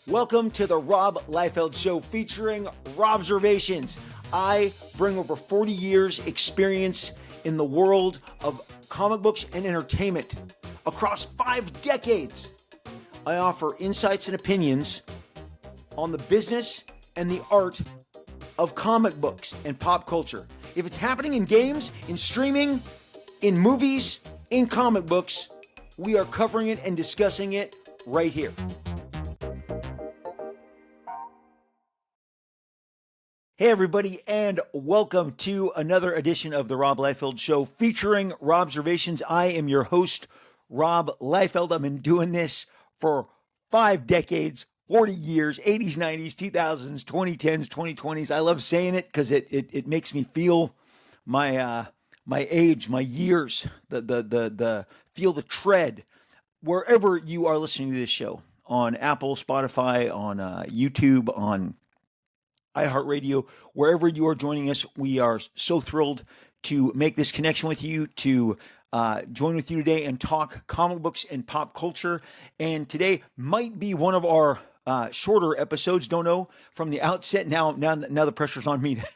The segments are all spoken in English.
Welcome to the Rob Liefeld Show featuring Robservations. I bring over 40 years experience in the world of comic books and entertainment. Across 5 decades, I offer insights and opinions on the business and the art of comic books and pop culture. If it's happening in games, in streaming, in movies, in comic books, we are covering it and discussing it right here. Hey everybody, and welcome to another edition of the Rob Liefeld Show featuring Robservations. I am your host, Rob Liefeld. I've been doing this for 5 decades, 40 years, 80s, 90s, 2000s, 2010s, 2020s. I love saying it because it makes me feel my age, my years, the feel the tread wherever you are listening to this show, on Apple, Spotify, on YouTube, on iHeartRadio, wherever you are joining us. We are so thrilled to make this connection with you, to join with you today and talk comic books and pop culture. And today might be one of our shorter episodes. Don't know from the outset. Now the pressure's on me to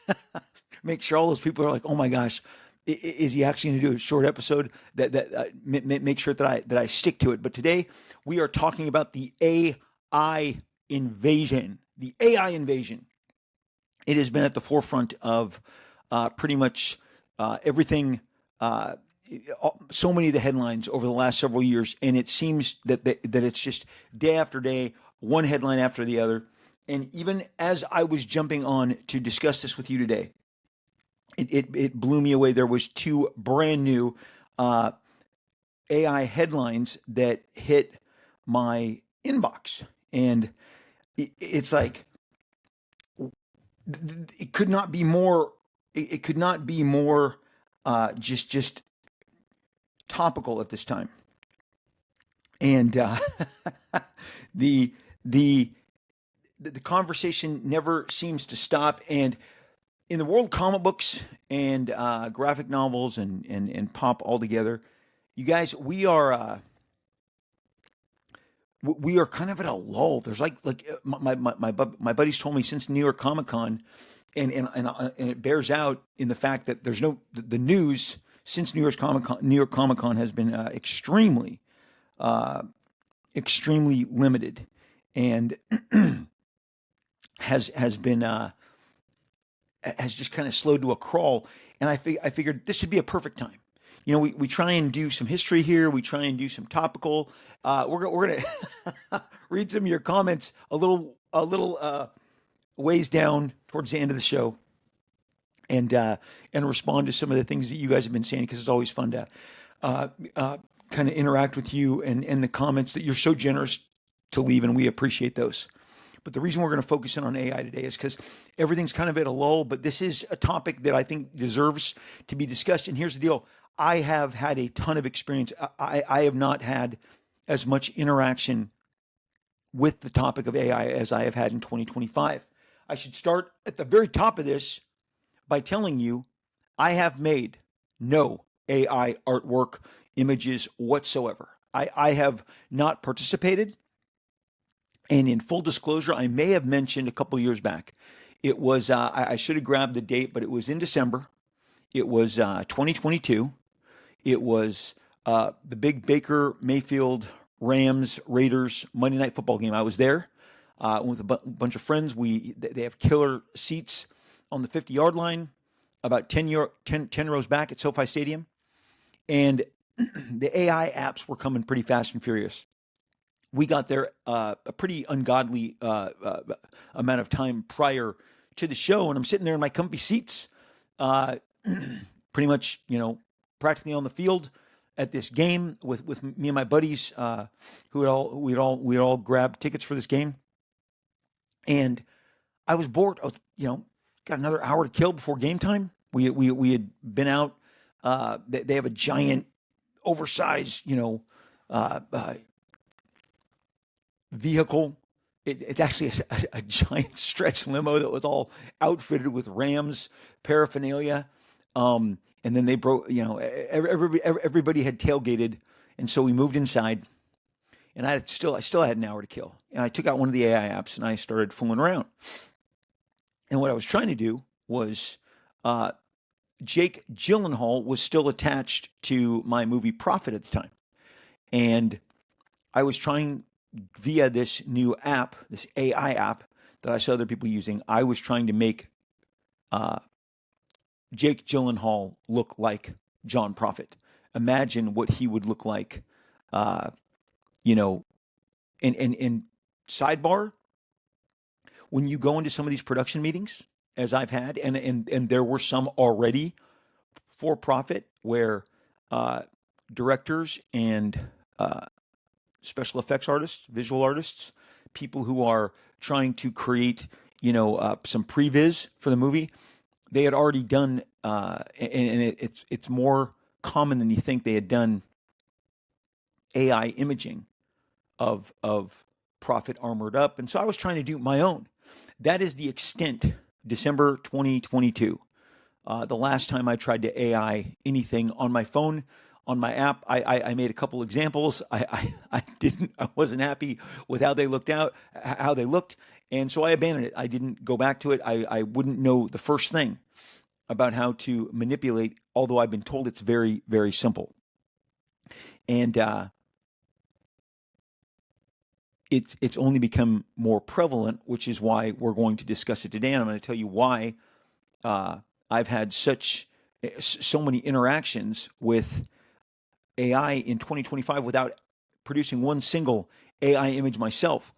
make sure all those people are like, oh my gosh, is he actually going to do a short episode? That make sure that I stick to it. But today we are talking about the AI invasion. The AI invasion. It has been at the forefront of pretty much everything, so many of the headlines over the last several years, and it seems that it's just day after day, one headline after the other. And even as I was jumping on to discuss this with you today, it blew me away. There was 2 brand new AI headlines that hit my inbox, and it's like, it could not be more. It could not be more just topical at this time. And the conversation never seems to stop. And in the world of comic books and graphic novels and pop altogether, you guys, we are kind of at a lull. There's like my buddies told me since New York Comic Con, and it bears out in the fact that there's the news since New York Comic Con has been extremely limited, and has just kind of slowed to a crawl. And I figured this would be a perfect time. You know, we try and do some history here. We try and do some topical. We're gonna read some of your comments a little ways down towards the end of the show, and respond to some of the things that you guys have been saying, because it's always fun to kind of interact with you and the comments that you're so generous to leave, and we appreciate those. But the reason we're going to focus in on AI today is because everything's kind of at a lull, but this is a topic that I think deserves to be discussed. And here's the deal. I have had a ton of experience. I have not had as much interaction with the topic of AI as I have had in 2025. I should start at the very top of this by telling you I have made no AI artwork, images whatsoever. I have not participated. And in full disclosure, I may have mentioned a couple years back, it was, I should have grabbed the date, but it was in December. It was 2022. It was the big Baker Mayfield Rams Raiders Monday Night Football game. I was there with a bunch of friends. They have killer seats on the 50-yard line, about 10 rows back at SoFi Stadium. And the AI apps were coming pretty fast and furious. We got there a pretty ungodly amount of time prior to the show, and I'm sitting there in my comfy seats, pretty much, practically on the field at this game with me and my buddies, we'd all grabbed tickets for this game, and I was bored. I was, got another hour to kill before game time. We had been out. They have a giant, oversized, vehicle. It's actually a giant stretch limo that was all outfitted with Rams paraphernalia. And then they broke, everybody had tailgated. And so we moved inside. and I still had an hour to kill. And I took out one of the AI apps and I started fooling around. And what I was trying to do was, uh, Jake Gyllenhaal was still attached to my movie Profit at the time, and I was trying via this new app, this AI app that I saw other people using. I was trying to make uh, Jake Gyllenhaal look like John Profit. Imagine what he would look like, uh, you know. And sidebar, when you go into some of these production meetings, as I've had, and there were some already for profit where uh, directors and uh, special effects artists, visual artists, people who are trying to create, some previs for the movie, they had already done, it's more common than you think. They had done AI imaging of Prophet armored up, and so I was trying to do my own. That is the extent. December 2022. The last time I tried to AI anything on my phone, on my app, I made a couple examples. I wasn't happy with how they looked, and so I abandoned it. I didn't go back to it. I wouldn't know the first thing about how to manipulate, although I've been told it's very, very simple. And it's only become more prevalent, which is why we're going to discuss it today. And I'm going to tell you why I've had so many interactions with AI in 2025 without producing one single AI image myself.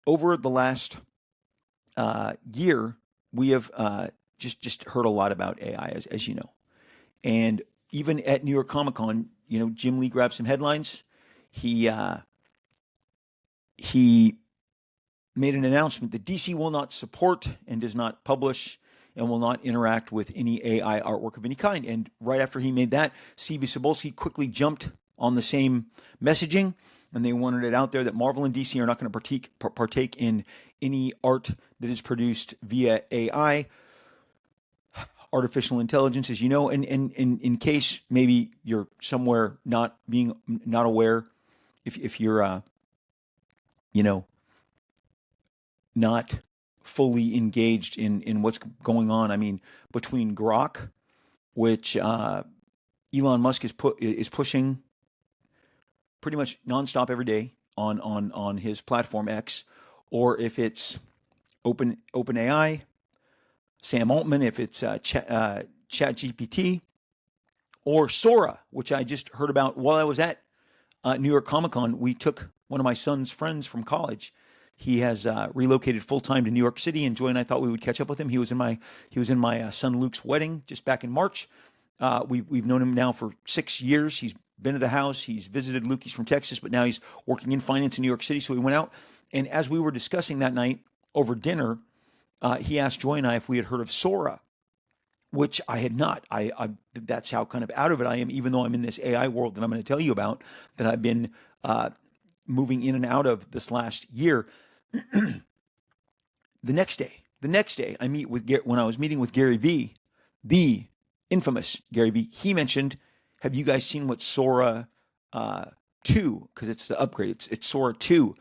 Over the last year, we have just heard a lot about AI, as you know, and even at New York Comic Con, Jim Lee grabbed some headlines. He made an announcement that DC will not support and does not publish and will not interact with any AI artwork of any kind. And right after he made that, CB Cebulski quickly jumped on the same messaging, and they wanted it out there that Marvel and DC are not going to partake in any art that is produced via AI, artificial intelligence, as you know. And in case maybe you're somewhere not aware, if you're not fully engaged in what's going on. I mean, between Grok, which Elon Musk is pushing pretty much nonstop every day on his platform X, or if it's OpenAI, Sam Altman, if it's ChatGPT, or Sora, which I just heard about while I was at New York Comic Con. We took one of my son's friends from college. He has relocated full time to New York City, and Joy and I thought we would catch up with him. He was in my son Luke's wedding just back in March. We've known him now for 6 years. He's been to the house. He's visited Luke. He's from Texas, but now he's working in finance in New York City. So we went out, and as we were discussing that night over dinner, he asked Joy and I if we had heard of Sora, which I had not. That's how kind of out of it I am, even though I'm in this AI world that I'm going to tell you about, that I've been moving in and out of this last year. The next day, when I was meeting with Gary Vee, the infamous Gary Vee, he mentioned, "Have you guys seen what Sora 2? Because it's the upgrade. It's Sora 2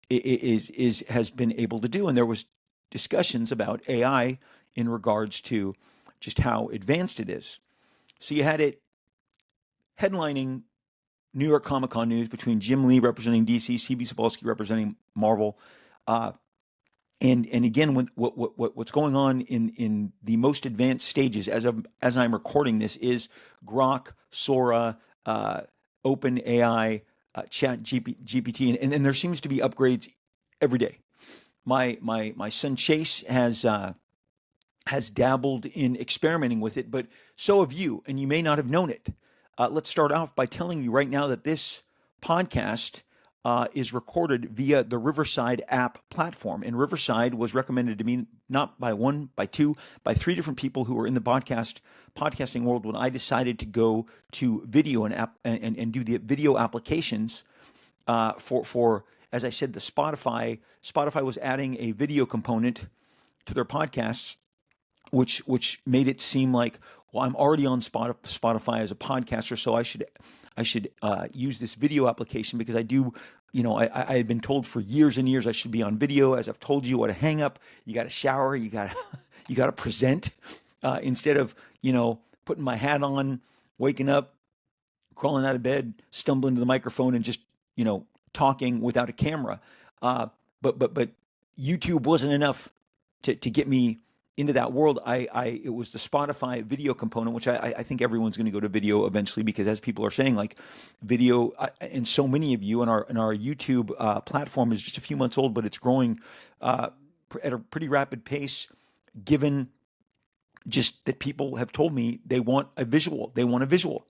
has been able to do." And there was discussions about AI in regards to just how advanced it is. So you had it headlining New York Comic Con news between Jim Lee representing DC, CB Cebulski representing Marvel. And again, what's going on in the most advanced stages as I'm recording this is Grok, Sora, OpenAI, Chat GPT, and then there seems to be upgrades every day. My son Chase has dabbled in experimenting with it, but so have you, and you may not have known it. Let's start off by telling you right now that this podcast is recorded via the Riverside app platform. And Riverside was recommended to me not by one, by two, by three different people who were in the podcasting world when I decided to go to video and do the video applications for, as I said, the Spotify. Spotify was adding a video component to their podcasts which made it seem like, well, I'm already on Spotify as a podcaster, so I should use this video application because I do. I had been told for years and years I should be on video. As I've told you, what a hang up. You got to shower. You got to you got to present instead of putting my hat on, waking up, crawling out of bed, stumbling to the microphone, and just talking without a camera. Uh, but YouTube wasn't enough to get me into that world. It was the Spotify video component, which I think everyone's going to go to video eventually, because as people are saying, like video, and so many of you, and our YouTube platform is just a few months old, but it's growing at a pretty rapid pace, given just that people have told me they want a visual. They want a visual.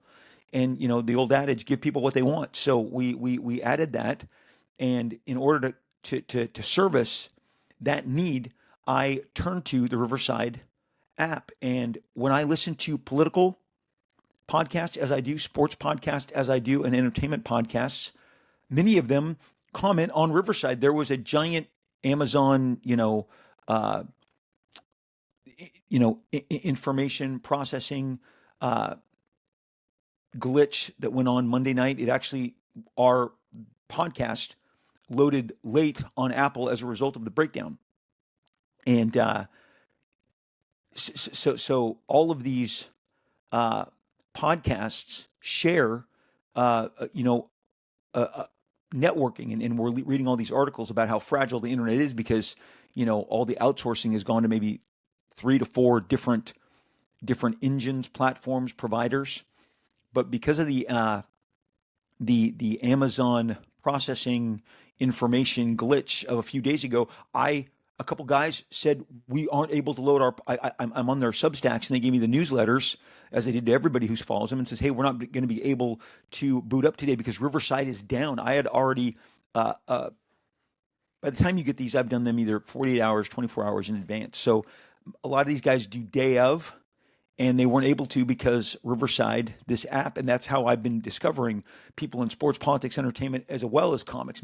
And the old adage, give people what they want. So we added that, and in order to service that need, I turned to the Riverside app. And when I listen to political podcasts, as I do, sports podcasts, as I do, and entertainment podcasts, many of them comment on Riverside. There was a giant Amazon, uh, information processing glitch that went on Monday night. It actually, our podcast loaded late on Apple as a result of the breakdown. And so all of these podcasts share, networking, and we're reading all these articles about how fragile the internet is, because all the outsourcing has gone to maybe 3 to 4 different engines, platforms, providers. But because of the Amazon processing information glitch of a few days ago, a couple guys said we aren't able to load our. I'm on their Substacks, and they gave me the newsletters, as they did to everybody who follows them, and says, hey, we're not going to be able to boot up today because Riverside is down. I had already. By the time you get these, I've done them either 48 hours, 24 hours in advance. So a lot of these guys do day of, and they weren't able to because Riverside, this app, and that's how I've been discovering people in sports, politics, entertainment, as well as comics.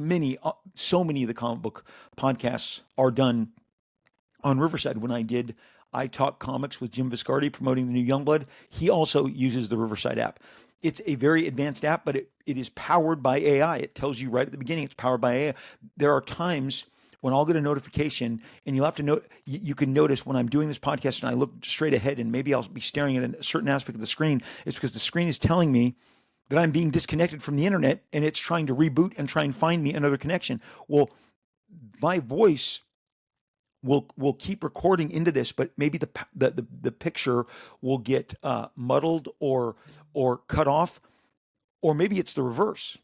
So many of the comic book podcasts are done on Riverside. When I Talk Comics with Jim Viscardi promoting the new Youngblood, he also uses the Riverside app. It's a very advanced app, but it is powered by AI. It tells you right at the beginning it's powered by AI. There are times when I'll get a notification, and you'll have to know, you can notice when I'm doing this podcast and I look straight ahead and maybe I'll be staring at a certain aspect of the screen, it's because the screen is telling me that I'm being disconnected from the internet, and it's trying to reboot and try and find me another connection. Well, my voice will keep recording into this, but maybe the picture will get muddled or cut off, or maybe it's the reverse.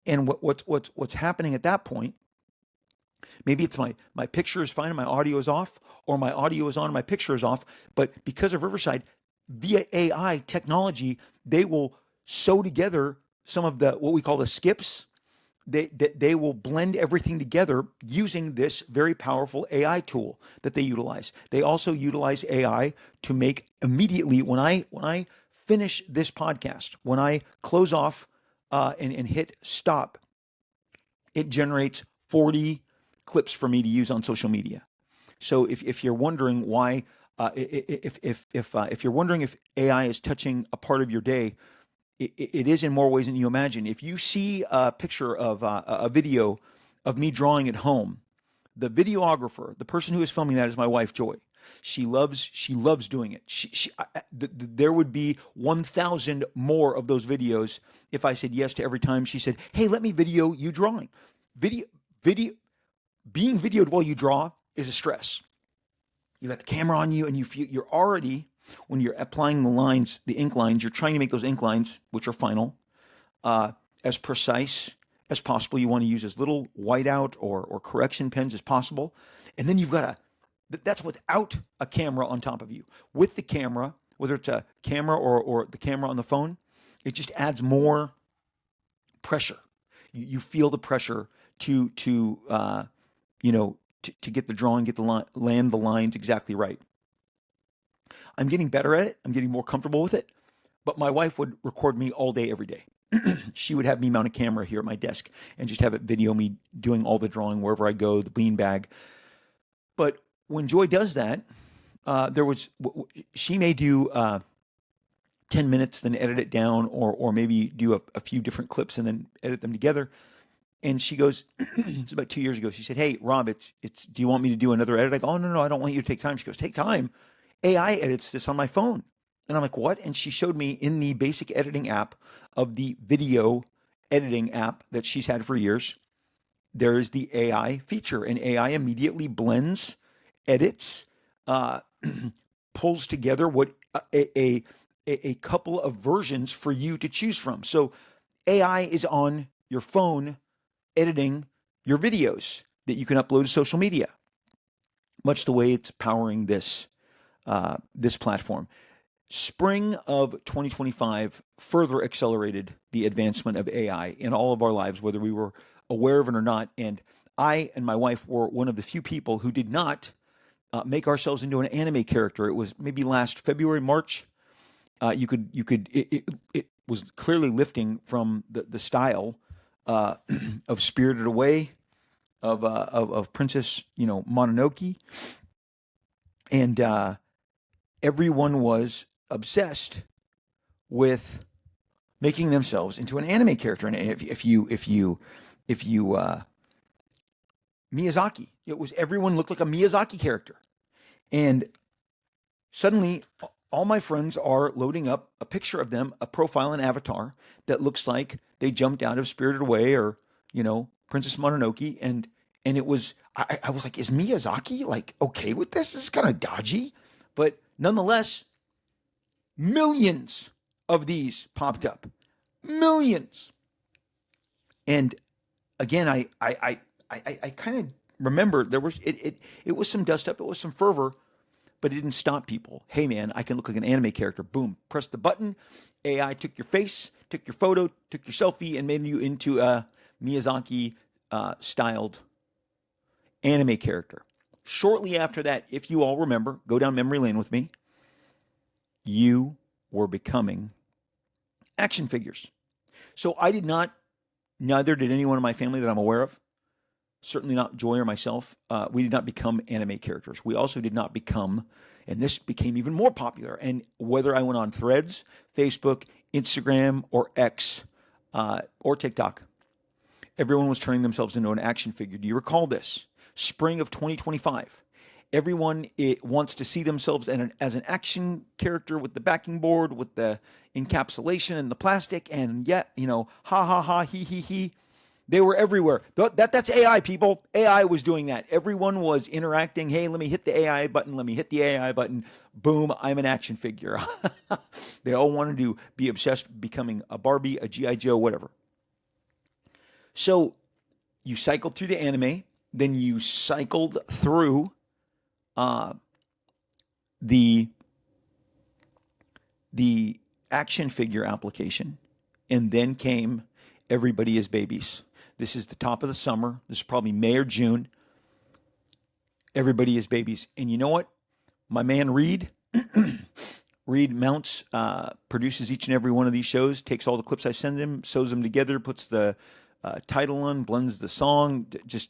And what's happening at that point? Maybe it's my picture is fine and my audio is off, or my audio is on and my picture is off. But because of Riverside, via AI technology, they will sew together some of the what we call the skips. They will blend everything together using this very powerful AI tool that they utilize. They also utilize AI to make immediately, when I finish this podcast, when I close off and hit stop, it generates 40 clips for me to use on social media. So if you're wondering why, if you're wondering if AI is touching a part of your day, it is in more ways than you imagine. If you see a picture of a video of me drawing at home, the videographer, the person who is filming that, is my wife, Joy. She loves doing it. There would be 1,000 more of those videos if I said yes to every time she said, "Hey, let me video you drawing." Video Being videoed while you draw is a stress. You got the camera on you, and you're already, when you're applying the lines, the ink lines, you're trying to make those ink lines, which are final, as precise as possible. You want to use as little whiteout or correction pens as possible. And then you've got that's without a camera on top of you. With the camera, whether it's a camera or the camera on the phone, it just adds more pressure. You feel the pressure to get the drawing, land the lines exactly right. I'm getting better at it. I'm getting more comfortable with it. But my wife would record me all day, every day. She would have me mount a camera here at my desk and just have it video me doing all the drawing wherever I go, the beanbag. But when Joy does that, There was she may do 10 minutes, then edit it down, or maybe do a few different clips and then edit them together. And she goes, it's about 2 years ago. She said, "Hey, Rob, it's. Do you want me to do another edit?" I go, "Oh, no, no, I don't want you to take time." She goes, "Take time. AI edits this on my phone." And I'm like, "What?" And she showed me in the basic editing app of the video editing app that she's had for years. There is the AI feature, and AI immediately blends, edits, uh, pulls together what a couple of versions for you to choose from. So AI is on your phone editing your videos that you can upload to social media, much the way it's powering this platform. Spring of 2025 further accelerated the advancement of AI in all of our lives, whether we were aware of it or not. And I and my wife were one of the few people who did not make ourselves into an anime character. It was maybe last February, March. It was clearly lifting from the style uh, of Spirited Away, of Princess, Mononoke, and everyone was obsessed with making themselves into an anime character. And if you Miyazaki, it was everyone looked like a Miyazaki character, and suddenly all my friends are loading up a picture of them, a profile and avatar that looks like they jumped out of Spirited Away or Princess Mononoke, and it was I was like, is Miyazaki like okay with this? This is kind of dodgy, but nonetheless, millions of these popped up, millions. And again, I kind of remember there was it was some dust up, it was some fervor, but it didn't stop people. Hey man, I can look like an anime character. Boom, press the button. AI took your face, took your photo, took your selfie, and made you into a Miyazaki styled anime character. Shortly after that, if you all remember, go down memory lane with me, you were becoming action figures. So I did not, neither did anyone in my family that I'm aware of, certainly not Joy or myself, we did not become anime characters. We also did not become, and this became even more popular. And whether I went on Threads, Facebook, Instagram, or X, or TikTok, everyone was turning themselves into an action figure. Do you recall this? Spring of 2025. Everyone wants to see themselves as an action character with the backing board, with the encapsulation and the plastic, and yet, ha ha ha, he. They were everywhere. That's AI, people. AI was doing that. Everyone was interacting. Hey, let me hit the AI button. Let me hit the AI button. Boom, I'm an action figure. They all wanted to be obsessed with becoming a Barbie, a G.I. Joe, whatever. So you cycled through the anime, then you cycled through uh, the the action figure application, and then came Everybody is Babies. This is the top of the summer. This is probably May or June. Everybody is Babies. And you know what? My man Reed, Reed Mounts, produces each and every one of these shows, takes all the clips I send him, sews them together, puts the title on, blends the song, just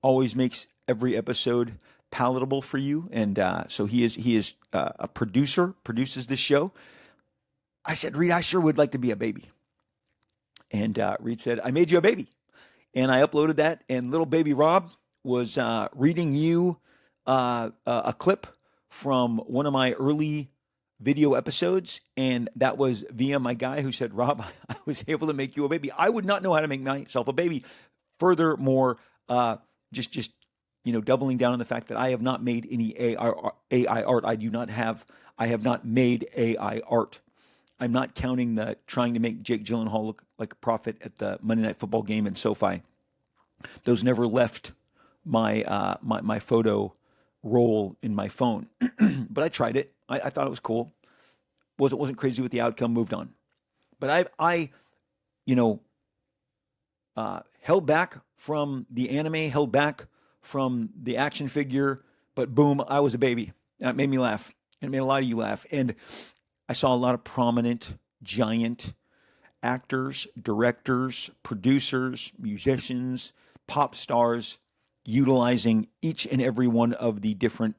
always makes every episode palatable for you. And so he is a producer, produces this show. I said, Reed, I sure would like to be a baby. And Reed said, I made you a baby. And I uploaded that, and little baby Rob was reading you a clip from one of my early video episodes, and that was via my guy who said, Rob, I was able to make you a baby. I would not know how to make myself a baby. Furthermore, just doubling down on the fact that I have not made any AI art. I have not made AI art. I'm not counting the trying to make Jake Gyllenhaal look like a prophet at the Monday Night Football game in SoFi. Those never left my photo roll in my phone, but I tried it. I thought it was cool. Wasn't crazy with the outcome. Moved on. But I held back from the anime, held back from the action figure. But boom, I was a baby. That made me laugh. It made a lot of you laugh. And I saw a lot of prominent, giant actors, directors, producers, musicians, pop stars utilizing each and every one of the different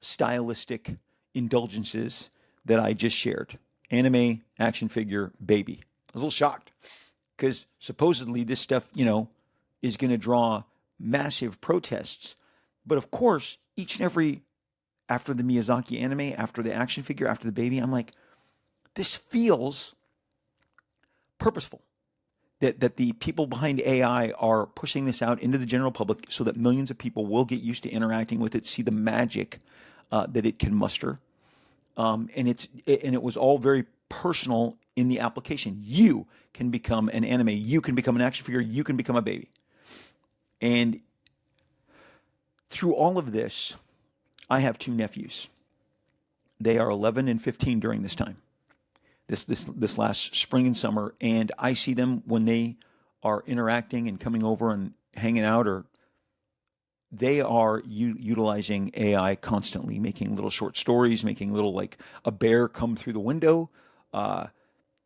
stylistic indulgences that I just shared. Anime, action figure, baby. I was a little shocked because supposedly this stuff, is going to draw massive protests. But of course, each and every, after the Miyazaki anime, after the action figure, after the baby, I'm like, this feels purposeful. That the people behind AI are pushing this out into the general public so that millions of people will get used to interacting with it, see the magic that it can muster, and it was all very personal in the application. You can become an anime, you can become an action figure, you can become a baby, and through all of this, I have two nephews. They are 11 and 15 during this time. This last spring and summer, and I see them when they are interacting and coming over and hanging out, or they are utilizing AI constantly, making little short stories, making little, like a bear come through the window,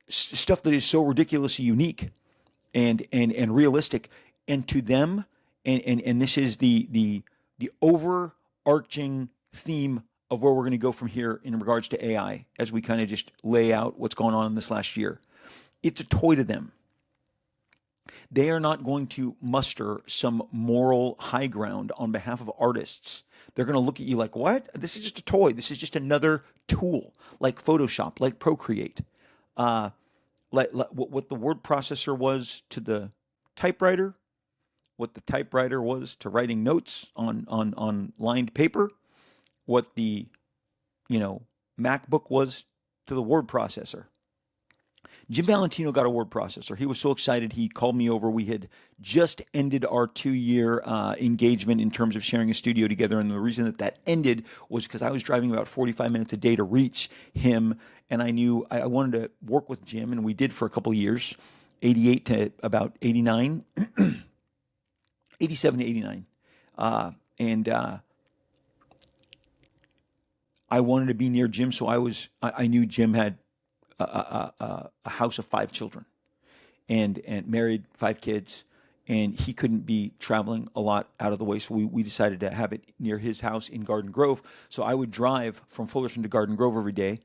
stuff that is so ridiculously unique and realistic, and to them, and this is the overarching theme of where we're going to go from here in regards to AI as we kind of just lay out what's going on in this last year. It's a toy to them. They are not going to muster some moral high ground on behalf of artists. They're going to look at you like, what? This is just a toy. This is just another tool, like Photoshop, like Procreate. Like what the word processor was to the typewriter, what the typewriter was to writing notes on lined paper, what the MacBook was to the word processor. Jim Valentino got a word processor. He was so excited. He called me over. We had just ended our 2-year engagement in terms of sharing a studio together. And the reason that ended was because I was driving about 45 minutes a day to reach him. And I knew I wanted to work with Jim. And we did for a couple of years, 88 to about 89, 87 to 89. And I wanted to be near Jim. So I knew Jim had a house of 5 children and married 5 kids, and he couldn't be traveling a lot out of the way. So we decided to have it near his house in Garden Grove. So I would drive from Fullerton to Garden Grove every day,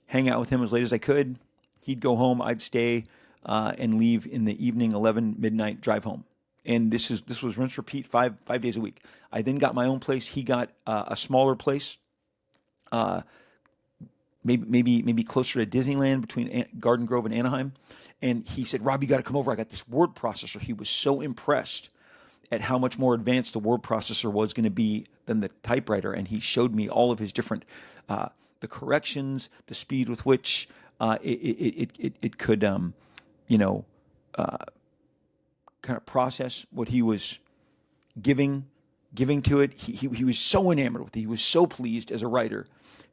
hang out with him as late as I could. He'd go home. I'd stay and leave in the evening, 11 midnight, drive home. And this was rinse repeat 5 days a week. I then got my own place. He got a smaller place. Maybe closer to Disneyland between Garden Grove and Anaheim. And he said, Rob, you got to come over. I got this word processor. He was so impressed at how much more advanced the word processor was going to be than the typewriter. And he showed me all of his different, the corrections, the speed with which it could, kind of process what he was giving to it. He was so enamored with it. He was so pleased as a writer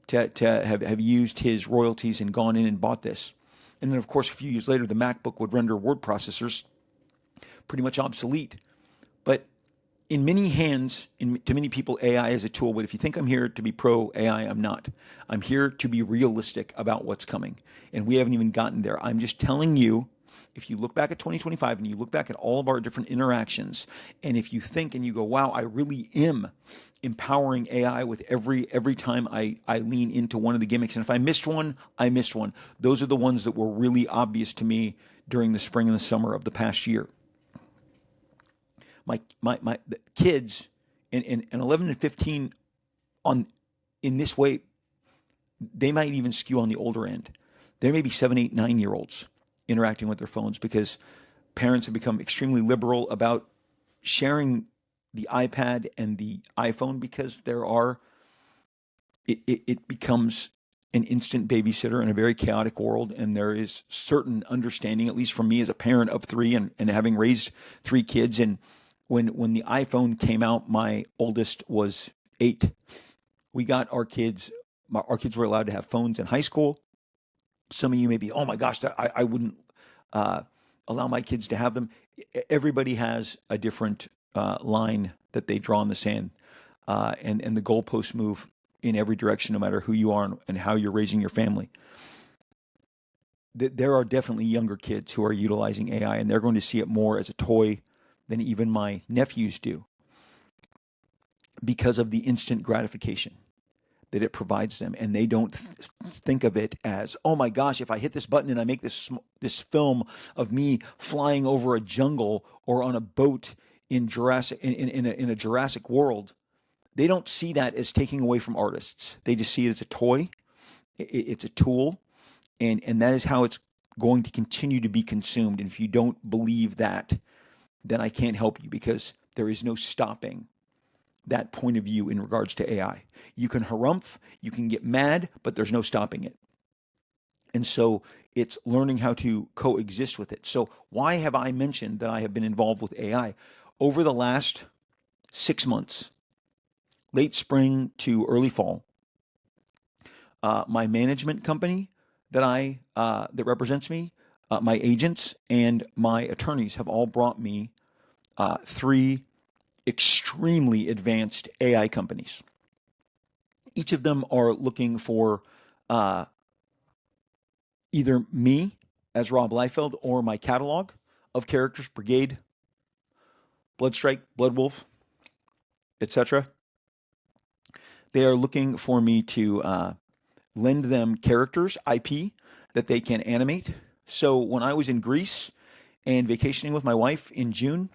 to have used his royalties and gone in and bought this. And then, of course, a few years later, the MacBook would render word processors pretty much obsolete. But in many hands, to many people, AI is a tool. But if you think I'm here to be pro AI, I'm not. I'm here to be realistic about what's coming. And we haven't even gotten there. I'm just telling you, if you look back at 2025 and you look back at all of our different interactions, and if you think and you go, wow, I really am empowering AI with every time I lean into one of the gimmicks. And if I missed one, I missed one. Those are the ones that were really obvious to me during the spring and the summer of the past year. My the kids in 11 and 15 in this way, they might even skew on the older end. There may be 7, 8, 9-year-olds interacting with their phones because parents have become extremely liberal about sharing the iPad and the iPhone because it becomes an instant babysitter in a very chaotic world. And there is certain understanding, at least for me as a parent of 3 and having raised 3 kids. And when the iPhone came out, my oldest was 8. We got our kids were allowed to have phones in high school. Some of you may be, oh my gosh, I wouldn't allow my kids to have them. Everybody has a different line that they draw in the sand, and the goalposts move in every direction, no matter who you are and how you're raising your family. There are definitely younger kids who are utilizing AI, and they're going to see it more as a toy than even my nephews do because of the instant gratification. that it provides them, and they don't think of it as, oh my gosh, if I hit this button and I make this film of me flying over a jungle or on a boat in a Jurassic World. They don't see that as taking away from artists. They just see it as a toy. It's a tool, and that is how it's going to continue to be consumed. And if you don't believe that, then I can't help you, because there is no stopping that point of view in regards to AI. You can harumph, you can get mad, but there's no stopping it. And so it's learning how to coexist with it. So why have I mentioned that I have been involved with AI? Over the last 6 months, late spring to early fall, my management company that represents me, my agents, and my attorneys have all brought me three extremely advanced AI companies. Each of them are looking for uh, either me as Rob Liefeld or my catalog of characters, Brigade, Bloodstrike, Bloodwolf, etc. They are looking for me to lend them characters, IP, that they can animate. So when I was in Greece and vacationing with my wife in June,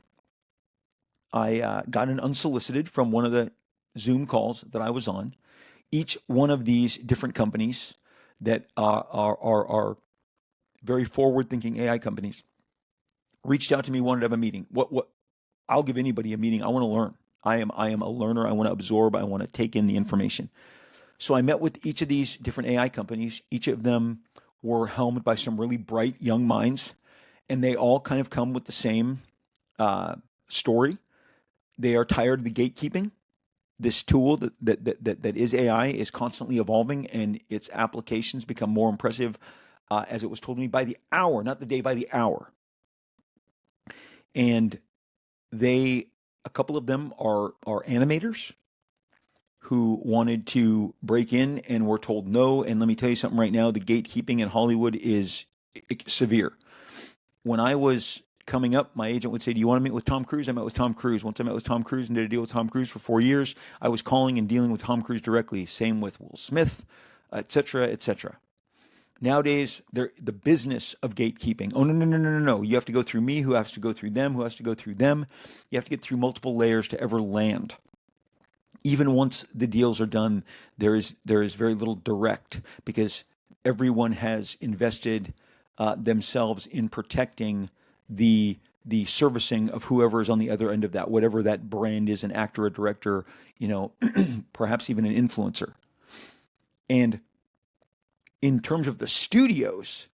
I got an unsolicited from one of the Zoom calls that I was on. Each one of these different companies that are very forward-thinking AI companies reached out to me, wanted to have a meeting. What I'll give anybody a meeting. I want to learn. I am a learner. I want to absorb. I want to take in the information. So I met with each of these different AI companies. Each of them were helmed by some really bright young minds, and they all kind of come with the same story. They are tired of the gatekeeping. This tool that is AI is constantly evolving, and its applications become more impressive, as it was told to me, by the hour, not the day, by the hour. And a couple of them are animators who wanted to break in and were told no. And let me tell you something right now, the gatekeeping in Hollywood is severe. When I was coming up, my agent would say, do you want to meet with Tom Cruise? I met with Tom Cruise. Once I met with Tom Cruise and did a deal with Tom Cruise for 4 years, I was calling and dealing with Tom Cruise directly. Same with Will Smith, et cetera, et cetera. Nowadays, the business of gatekeeping. Oh, no, no, no, no, no, no. You have to go through me, who has to go through them, who has to go through them. You have to get through multiple layers to ever land. Even once the deals are done, there is very little direct, because everyone has invested themselves in protecting the servicing of whoever is on the other end of that, whatever that brand is, an actor, a director, perhaps even an influencer. And in terms of the studios,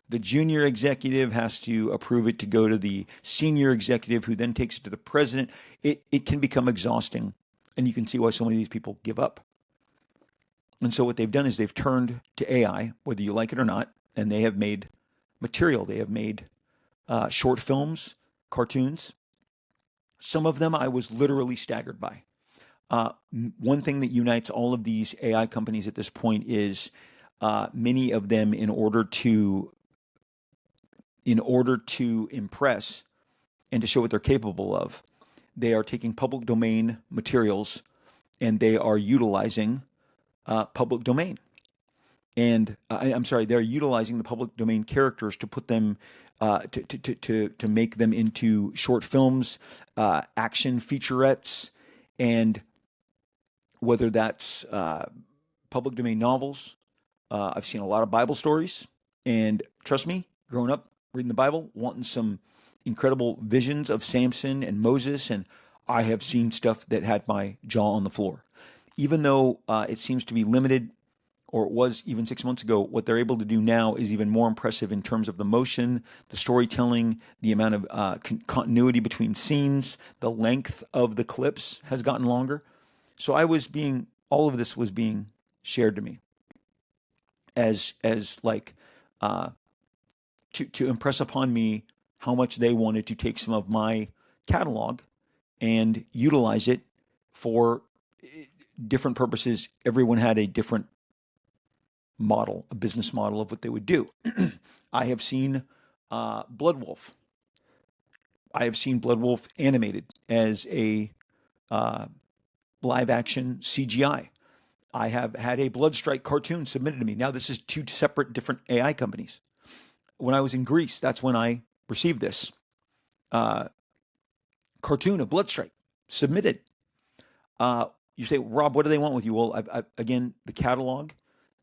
the junior executive has to approve it to go to the senior executive, who then takes it to the president. It can become exhausting, and you can see why so many of these people give up. And so what they've done is they've turned to AI, whether you like it or not, and they have made material. They have made short films, cartoons. Some of them I was literally staggered by. One thing that unites all of these AI companies at this point is many of them, in order to impress and to show what they're capable of, they are taking public domain materials and they are utilizing public domain. And I'm sorry, they're utilizing the public domain characters to put them to make them into short films, action featurettes, and whether that's public domain novels. I've seen a lot of Bible stories, and trust me, growing up reading the Bible, wanting some incredible visions of Samson and Moses, and I have seen stuff that had my jaw on the floor. Even though it seems to be limited, or it was even 6 months ago, what they're able to do now is even more impressive in terms of the motion, the storytelling, the amount of continuity between scenes, the length of the clips has gotten longer. So all of this was being shared to me as like to impress upon me how much they wanted to take some of my catalog and utilize it for different purposes. Everyone had a different model, a business model of what they would do. I have seen Bloodwolf. I have seen Bloodwolf animated as a live action CGI. I have had a Bloodstrike cartoon submitted to me. Now, this is two separate different AI companies. When I was in Greece, that's when I received this uh, cartoon of Bloodstrike submitted. You say, Rob, what do they want with you? Well, again, the catalog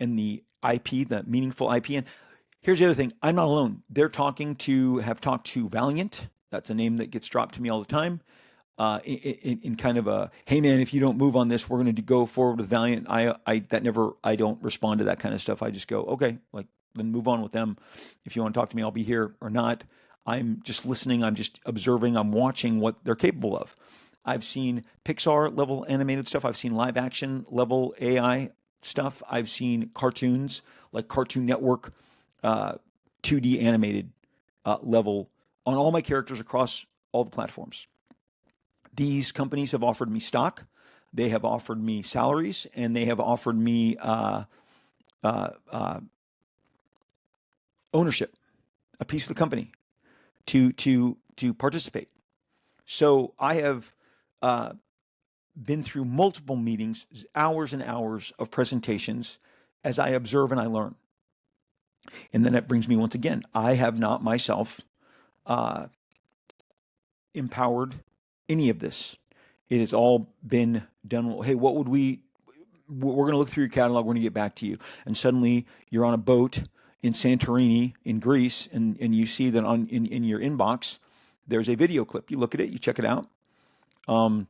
and the IP, the meaningful IP. And here's the other thing: I'm not alone. Have talked to Valiant. That's a name that gets dropped to me all the time. In kind of a, hey man, if you don't move on this, we're going to go forward with Valiant. I don't respond to that kind of stuff. I just go, okay, like then move on with them. If you want to talk to me, I'll be here or not. I'm just listening. I'm just observing. I'm watching what they're capable of. I've seen Pixar level animated stuff. I've seen live action level AI stuff. I've seen cartoons like Cartoon Network, 2D animated level on all my characters across all the platforms. These companies have offered me stock, they have offered me salaries, and they have offered me uh, uh, ownership, a piece of the company to participate. So I have uh, been through multiple meetings, hours and hours of presentations as I observe and I learn. And then that brings me once again, I have not myself uh, empowered any of this. It has all been done. Hey, what would we're going to look through your catalog. We're going to get back to you. And suddenly you're on a boat in Santorini in Greece, and you see that in your inbox, there's a video clip. You look at it, you check it out. And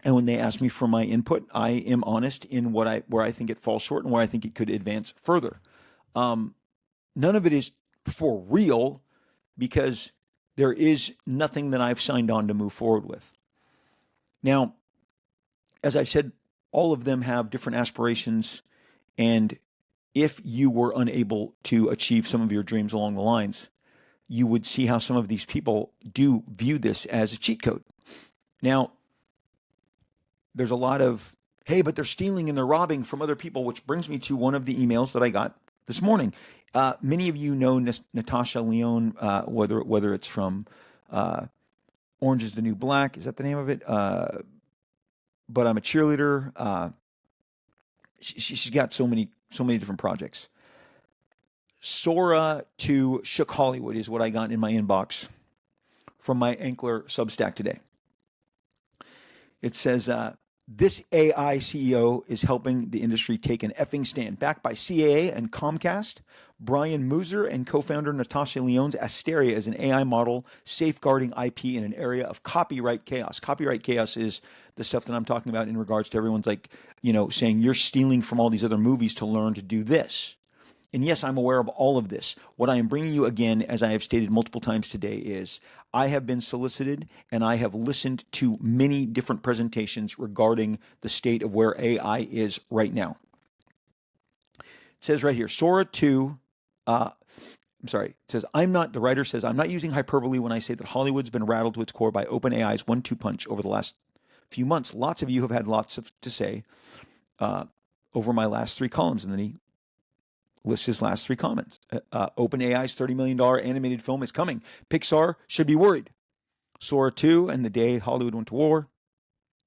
when they ask me for my input, I am honest in where I think it falls short and where I think it could advance further. None of it is for real because there is nothing that I've signed on to move forward with. Now, as I've said, all of them have different aspirations. And if you were unable to achieve some of your dreams along the lines, you would see how some of these people do view this as a cheat code. Now, there's a lot of, hey, but they're stealing and they're robbing from other people, which brings me to one of the emails that I got this morning. Many of you know Natasha Lyonne, whether it's from Orange is the New Black. Is that the name of it? But I'm a cheerleader. She's got so many different projects. Sora to Shook Hollywood is what I got in my inbox from my Ankler Substack today. It says, this AI CEO is helping the industry take an effing stand. Backed by CAA and Comcast, Brian Mooser and co-founder Natasha Lyonne's Asteria is an AI model safeguarding IP in an area of copyright chaos. Copyright chaos is the stuff that I'm talking about in regards to everyone's saying you're stealing from all these other movies to learn to do this. And yes, I'm aware of all of this. What I am bringing you again, as I have stated multiple times today, is I have been solicited and I have listened to many different presentations regarding the state of where AI is right now. It says right here, Sora 2, it says, the writer says, I'm not using hyperbole when I say that Hollywood's been rattled to its core by OpenAI's 1-2 punch over the last few months. Lots of you have had lots to say over my last 3 columns. And then he lists his last 3 comments. OpenAI's $30 million animated film is coming. Pixar should be worried. Sora 2 and the day Hollywood went to war.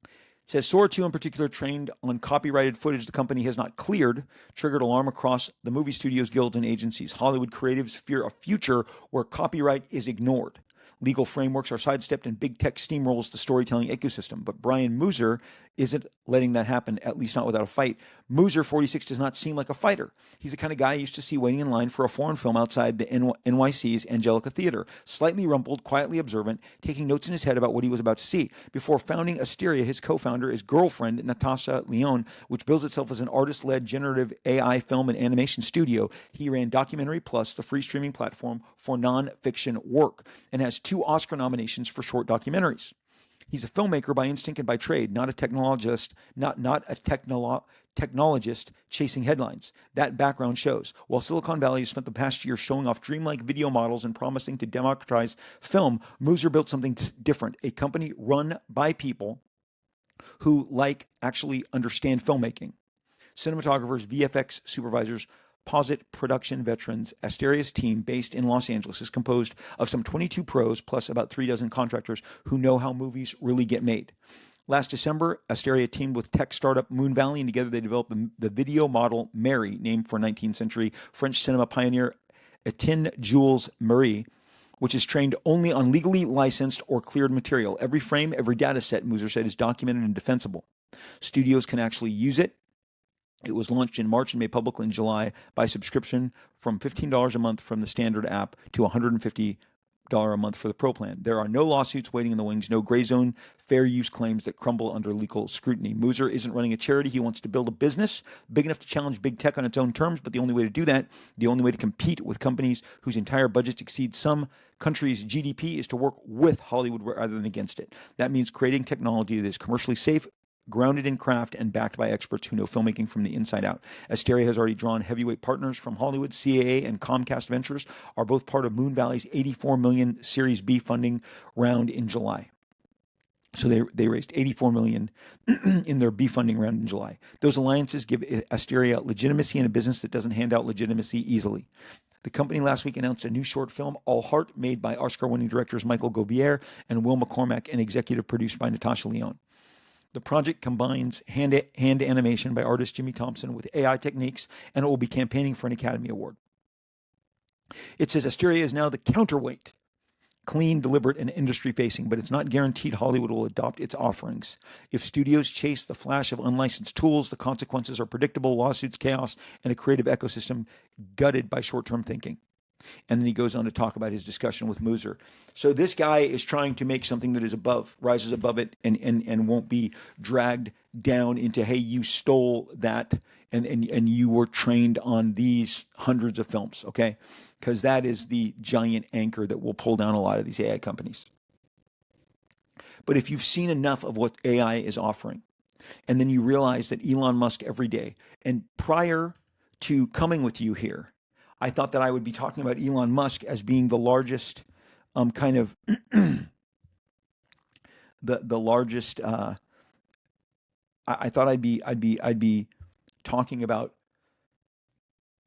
It says Sora 2 in particular, trained on copyrighted footage the company has not cleared, triggered alarm across the movie studios, guilds, and agencies. Hollywood creatives fear a future where copyright is ignored. Legal frameworks are sidestepped and big tech steamrolls the storytelling ecosystem. But Brian Mooser isn't letting that happen, at least not without a fight. Mooser, 46, does not seem like a fighter. He's the kind of guy I used to see waiting in line for a foreign film outside the NYC's Angelica Theater. Slightly rumpled, quietly observant, taking notes in his head about what he was about to see. Before founding Asteria, his co-founder is girlfriend Natasha Lyonne, which bills itself as an artist-led generative AI film and animation studio. He ran Documentary Plus, the free streaming platform for non-fiction work, and has 2 Oscar nominations for short documentaries. He's a filmmaker by instinct and by trade, not a technologist, not a technologist chasing headlines. That background shows. While Silicon Valley has spent the past year showing off dreamlike video models and promising to democratize film, Mooser built something different, a company run by people who actually understand filmmaking. Cinematographers, VFX supervisors, Posit production veterans. Asteria's team, based in Los Angeles, is composed of some 22 pros plus about 3 dozen contractors who know how movies really get made. Last December, Asteria teamed with tech startup Moon Valley, and together they developed the video model Mary, named for 19th century French cinema pioneer Etienne Jules Marie, which is trained only on legally licensed or cleared material. Every frame, every data set, Muser said, is documented and defensible. Studios can actually use it. It was launched in March and made public in July by subscription from $15 a month from the standard app to $150 a month for the Pro plan. There are no lawsuits waiting in the wings, no gray zone, fair use claims that crumble under legal scrutiny. Muser isn't running a charity. He wants to build a business big enough to challenge big tech on its own terms, but the only way to do that, the only way to compete with companies whose entire budgets exceed some countries' GDP, is to work with Hollywood rather than against it. That means creating technology that is commercially safe, grounded in craft, and backed by experts who know filmmaking from the inside out. Asteria has already drawn heavyweight partners from Hollywood. CAA and Comcast Ventures are both part of Moon Valley's $84 million Series B funding round in July. So they raised $84 million in their B funding round in July. Those alliances give Asteria legitimacy in a business that doesn't hand out legitimacy easily. The company last week announced a new short film, All Heart, made by Oscar-winning directors Michael Govier and Will McCormack, and executive produced by Natasha Lyonne. The project combines hand animation by artist Jimmy Thompson with AI techniques, and it will be campaigning for an Academy Award. It says Asteria is now the counterweight, clean, deliberate, and industry-facing, but it's not guaranteed Hollywood will adopt its offerings. If studios chase the flash of unlicensed tools, the consequences are predictable: lawsuits, chaos, and a creative ecosystem gutted by short-term thinking. And then he goes on to talk about his discussion with Muser. So this guy is trying to make something that is rises above it, and won't be dragged down into, hey, you stole that and you were trained on these hundreds of films, okay? Because that is the giant anchor that will pull down a lot of these AI companies. But if you've seen enough of what AI is offering, and then you realize that Elon Musk every day, and prior to coming with you here, I thought that I would be talking about Elon Musk as being the largest, kind of the largest. I thought I'd be talking about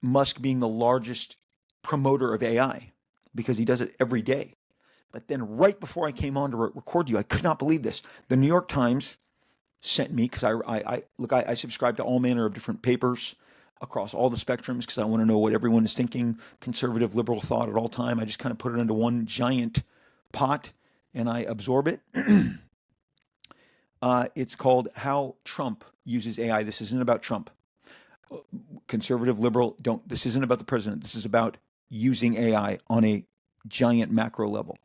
Musk being the largest promoter of AI because he does it every day. But then right before I came on to record you, I could not believe this. The New York Times sent me, because I subscribe to all manner of different papers across all the spectrums because I want to know what everyone is thinking, conservative, liberal thought at all time. I just kind of put it into one giant pot and I absorb it. It's called How Trump Uses AI. This isn't about Trump. Conservative, liberal, this isn't about the president. This is about using AI on a giant macro level.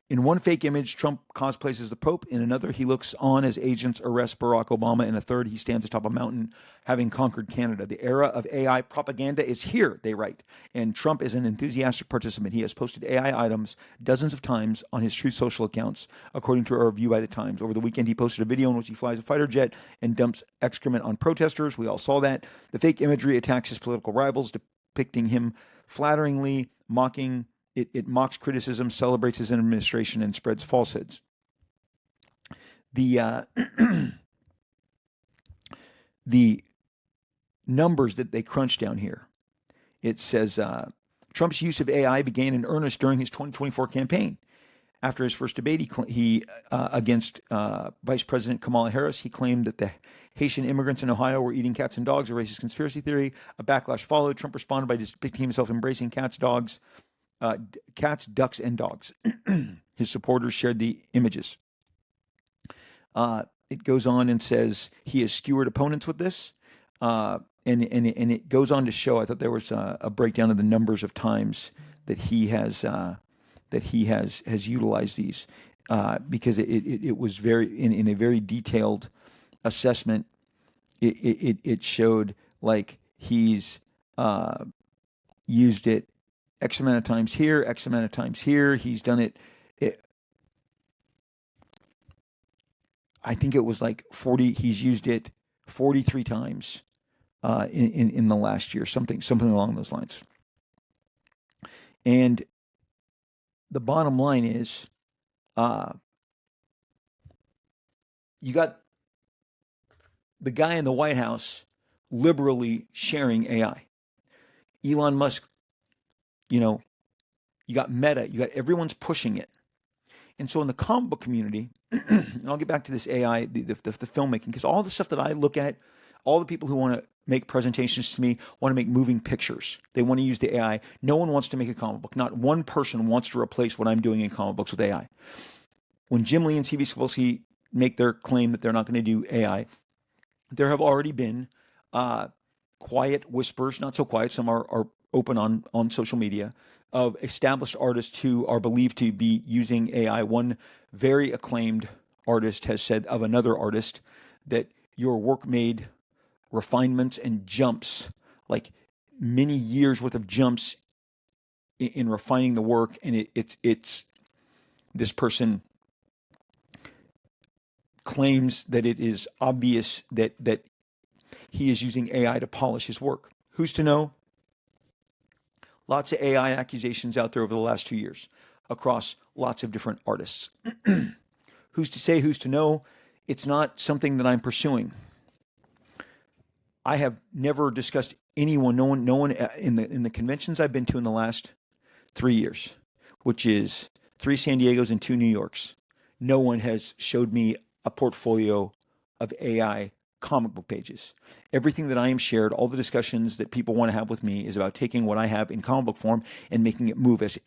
In one fake image, Trump cosplays as the Pope. In another, he looks on as agents arrest Barack Obama. In a third, he stands atop a mountain having conquered Canada. The era of AI propaganda is here, they write. And Trump is an enthusiastic participant. He has posted AI items dozens of times on his Truth Social accounts, according to a review by The Times. Over the weekend, he posted a video in which he flies a fighter jet and dumps excrement on protesters. We all saw that. The fake imagery attacks his political rivals, depicting him flatteringly, mocking. It mocks criticism, celebrates his administration, and spreads falsehoods. The the numbers that they crunch down here. It says Trump's use of AI began in earnest during his 2024 campaign. After his first debate, he against Vice President Kamala Harris, he claimed that the Haitian immigrants in Ohio were eating cats and dogs, a racist conspiracy theory. A backlash followed. Trump responded by depicting himself embracing cats, ducks, and dogs. His supporters shared the images. It goes on and says he has skewered opponents with this. And it goes on to show, I thought there was a breakdown of the numbers of times that he has utilized these, because it was very in a very detailed assessment. It showed like he's used it X amount of times here, X amount of times here. He's done it. I think it was like 40. He's used it 43 times in the last year, something along those lines. And the bottom line is, you got the guy in the White House liberally sharing AI. Elon Musk, you got Meta, you got everyone's pushing it. And so in the comic book community, and I'll get back to this AI, the filmmaking, because all the stuff that I look at, all the people who want to make presentations to me want to make moving pictures. They want to use the AI. No one wants to make a comic book. Not one person wants to replace what I'm doing in comic books with AI. When Jim Lee and C.B. Sapolsky make their claim that they're not going to do AI, there have already been quiet whispers, not so quiet, some are open on social media, of established artists who are believed to be using AI. One very acclaimed artist has said of another artist that your work made refinements and jumps, like many years worth of jumps in refining the work, and it's this person claims that it is obvious that he is using AI to polish his work. Who's to know? Lots of AI accusations out there over the last 2 years across lots of different artists. Who's to say, who's to know? It's not something that I'm pursuing. I have never discussed anyone, no one in the conventions I've been to in the last 3 years, which is 3 San Diegos and 2 New Yorks. No one has showed me a portfolio of AI comic book pages. Everything that I am shared, all the discussions that people want to have with me, is about taking what I have in comic book form and making it move as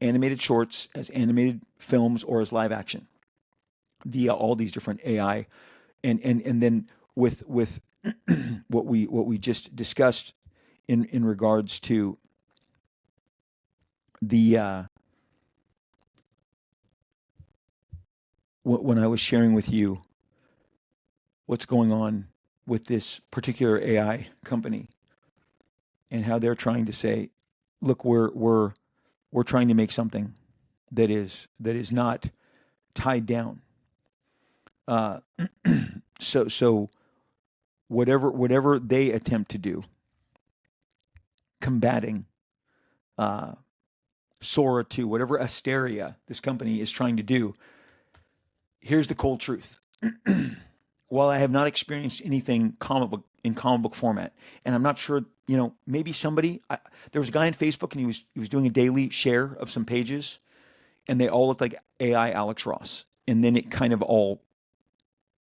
animated shorts, as animated films, or as live action via all these different AI, and then with what we just discussed in regards to the when I was sharing with you what's going on with this particular AI company and how they're trying to say, look, we're trying to make something that is not tied down. So whatever they attempt to do, combating Sora 2, whatever Asteria this company is trying to do, here's the cold truth. While I have not experienced anything comic book format, and I'm not sure, maybe somebody. There was a guy on Facebook, and he was doing a daily share of some pages, and they all looked like AI Alex Ross, and then it kind of all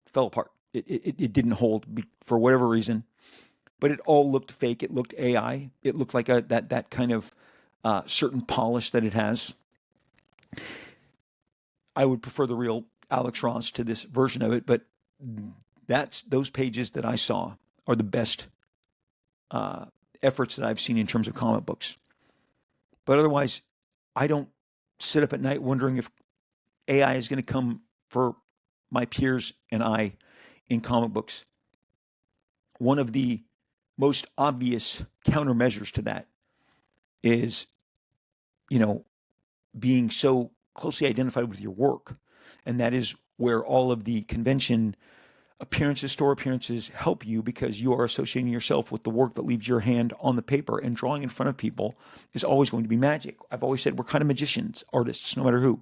fell apart. It didn't hold for whatever reason, but it all looked fake. It looked AI. It looked like that kind of certain polish that it has. I would prefer the real Alex Ross to this version of it, but those pages that I saw are the best efforts that I've seen in terms of comic books. But otherwise, I don't sit up at night wondering if AI is going to come for my peers and I in comic books. One of the most obvious countermeasures to that is, being so closely identified with your work. And that is where all of the convention appearances, store appearances help you, because you are associating yourself with the work that leaves your hand on the paper, and drawing in front of people is always going to be magic. I've always said we're kind of magicians, artists, no matter who.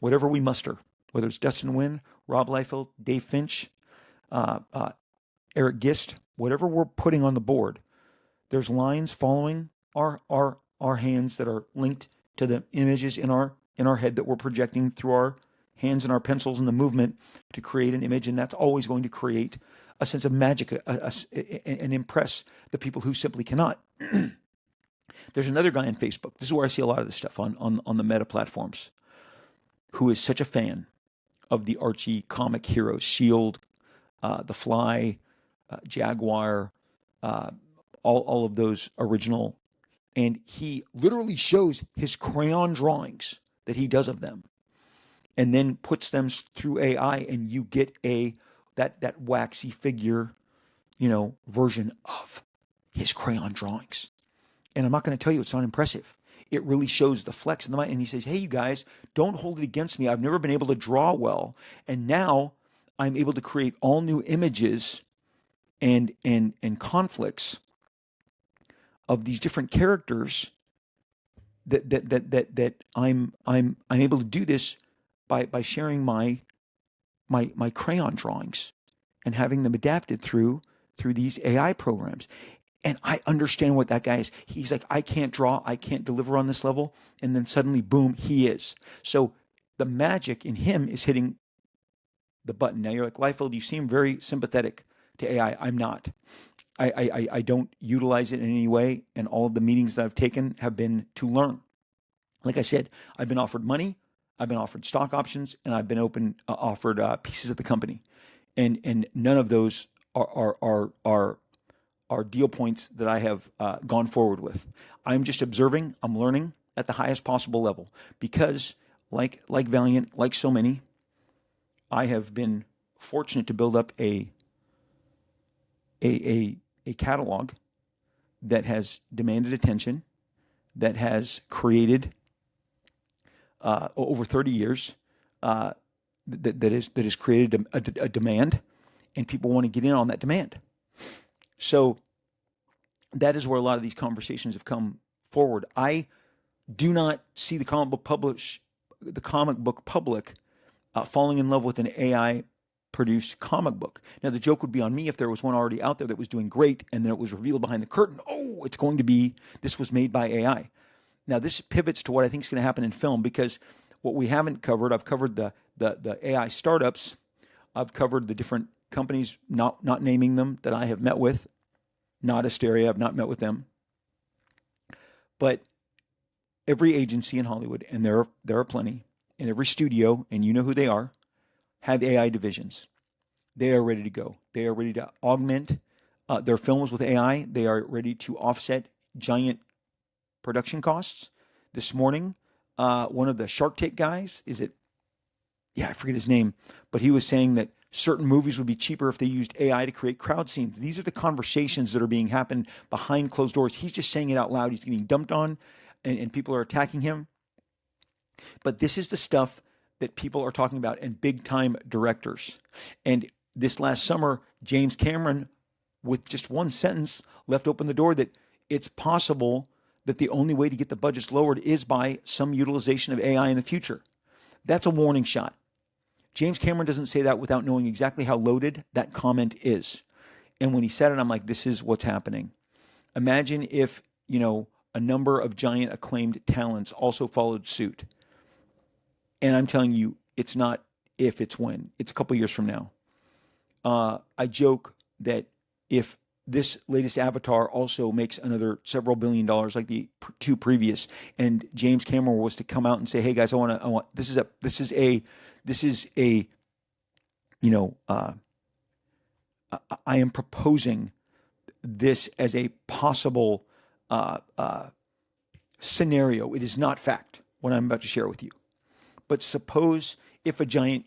Whatever we muster, whether it's Dustin Nguyen, Rob Liefeld, Dave Finch, Eric Gist, whatever we're putting on the board, there's lines following our hands that are linked to the images in our head that we're projecting through our hands and our pencils and the movement to create an image, and that's always going to create a sense of magic and impress the people who simply cannot. There's another guy on Facebook. This is where I see a lot of this stuff on the meta platforms, who is such a fan of the Archie comic heroes, Shield, The Fly, Jaguar, all of those original. And he literally shows his crayon drawings that he does of them, and then puts them through AI, and you get that waxy figure, version of his crayon drawings. And I'm not going to tell you it's not impressive. It really shows the flex in the mind. And he says, hey, you guys, don't hold it against me. I've never been able to draw well, and now I'm able to create all new images and conflicts of these different characters that I'm able to do this by sharing my crayon drawings and having them adapted through these AI programs. And I understand what that guy is. He's like, I can't draw, I can't deliver on this level, and then suddenly, boom, he is. So the magic in him is hitting the button. Now you're like, Liefeld, you seem very sympathetic to AI. I'm not. I don't utilize it in any way, and all of the meetings that I've taken have been to learn. Like I said, I've been offered money, I've been offered stock options, and I've been offered pieces of the company, and none of those are deal points that I have gone forward with. I'm just observing. I'm learning at the highest possible level because, like Valiant, like so many, I have been fortunate to build up a catalog that has demanded attention, that has created over 30 years, that has created a demand, and people want to get in on that demand. So that is where a lot of these conversations have come forward. I do not see the comic book public falling in love with an AI produced comic book. Now, the joke would be on me if there was one already out there that was doing great, and then it was revealed behind the curtain, oh, this was made by AI. Now, this pivots to what I think is going to happen in film, because what we haven't covered, I've covered the AI startups, I've covered the different companies, not naming them, that I have met with. Not Asteria, I've not met with them. But every agency in Hollywood, and there are plenty, and every studio, and you know who they are, have AI divisions. They are ready to go. They are ready to augment their films with AI. They are ready to offset giant production costs. This morning, one of the Shark Tank guys, I forget his name, but he was saying that certain movies would be cheaper if they used AI to create crowd scenes. These are the conversations that are being happened behind closed doors. He's just saying it out loud. He's getting dumped on, and people are attacking him. But this is the stuff that people are talking about, and big-time directors. And this last summer, James Cameron, with just one sentence, left open the door that it's possible that the only way to get the budgets lowered is by some utilization of AI in the future. That's a warning shot. James Cameron doesn't say that without knowing exactly how loaded that comment is. And when he said it, I'm like, this is what's happening. Imagine if, a number of giant acclaimed talents also followed suit. And I'm telling you, it's not if, it's when. It's a couple years from now. I joke that if this latest Avatar also makes another several $billion like the two previous, and James Cameron was to come out and say, "Hey guys, this is a I am proposing this as a possible scenario. It is not fact, what I'm about to share with you. But suppose if a giant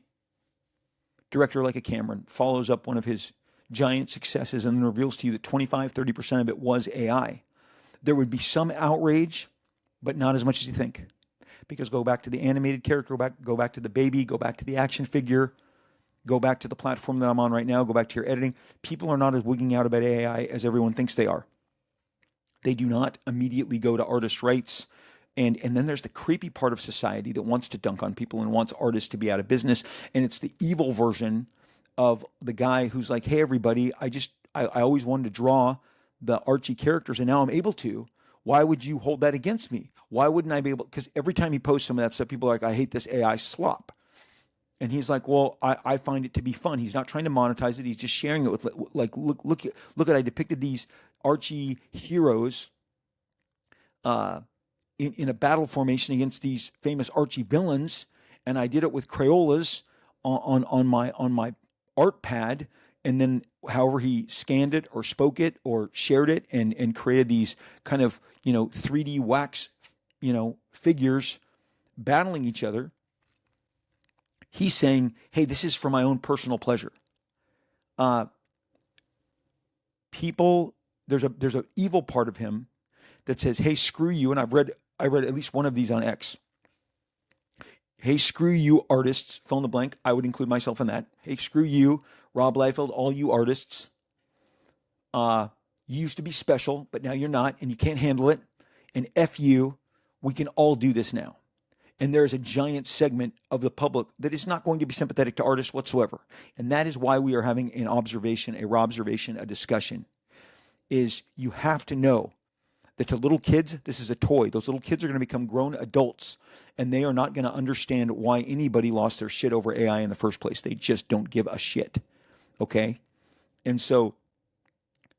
director like a Cameron follows up one of his giant successes and then reveals to you that 25-30% of it was AI, there would be some outrage, but not as much as you think. Because go back to the animated character, go back to the baby, go back to the action figure, go back to the platform that I'm on right now, go back to your editing. People are not as wigging out about AI as everyone thinks they are. They do not immediately go to artist rights. And then there's the creepy part of society that wants to dunk on people and wants artists to be out of business. And it's the evil version of the guy who's like, hey, everybody, I always wanted to draw the Archie characters, and now I'm able to. Why would you hold that against me? Why wouldn't I be able? Because every time he posts some of that stuff, people are like, I hate this AI slop. And he's like, well, I find it to be fun. He's not trying to monetize it. He's just sharing it with, like, look at, I depicted these Archie heroes in a battle formation against these famous Archie villains, and I did it with Crayolas on my art pad, and then however he scanned it or spoke it or shared it and created these kind of 3D wax figures battling each other. He's saying, hey, this is for my own personal pleasure. People, there's an evil part of him that says, hey, screw you. And I read at least one of these on X. Hey, screw you, artists, fill in the blank. I would include myself in that. Hey, screw you, Rob Liefeld, all you artists. You used to be special, but now you're not, and you can't handle it. And F you, we can all do this now. And there is a giant segment of the public that is not going to be sympathetic to artists whatsoever. And that is why we are having a discussion, is you have to know that to little kids, this is a toy. Those little kids are going to become grown adults, and they are not going to understand why anybody lost their shit over AI in the first place. They just don't give a shit. Okay? And so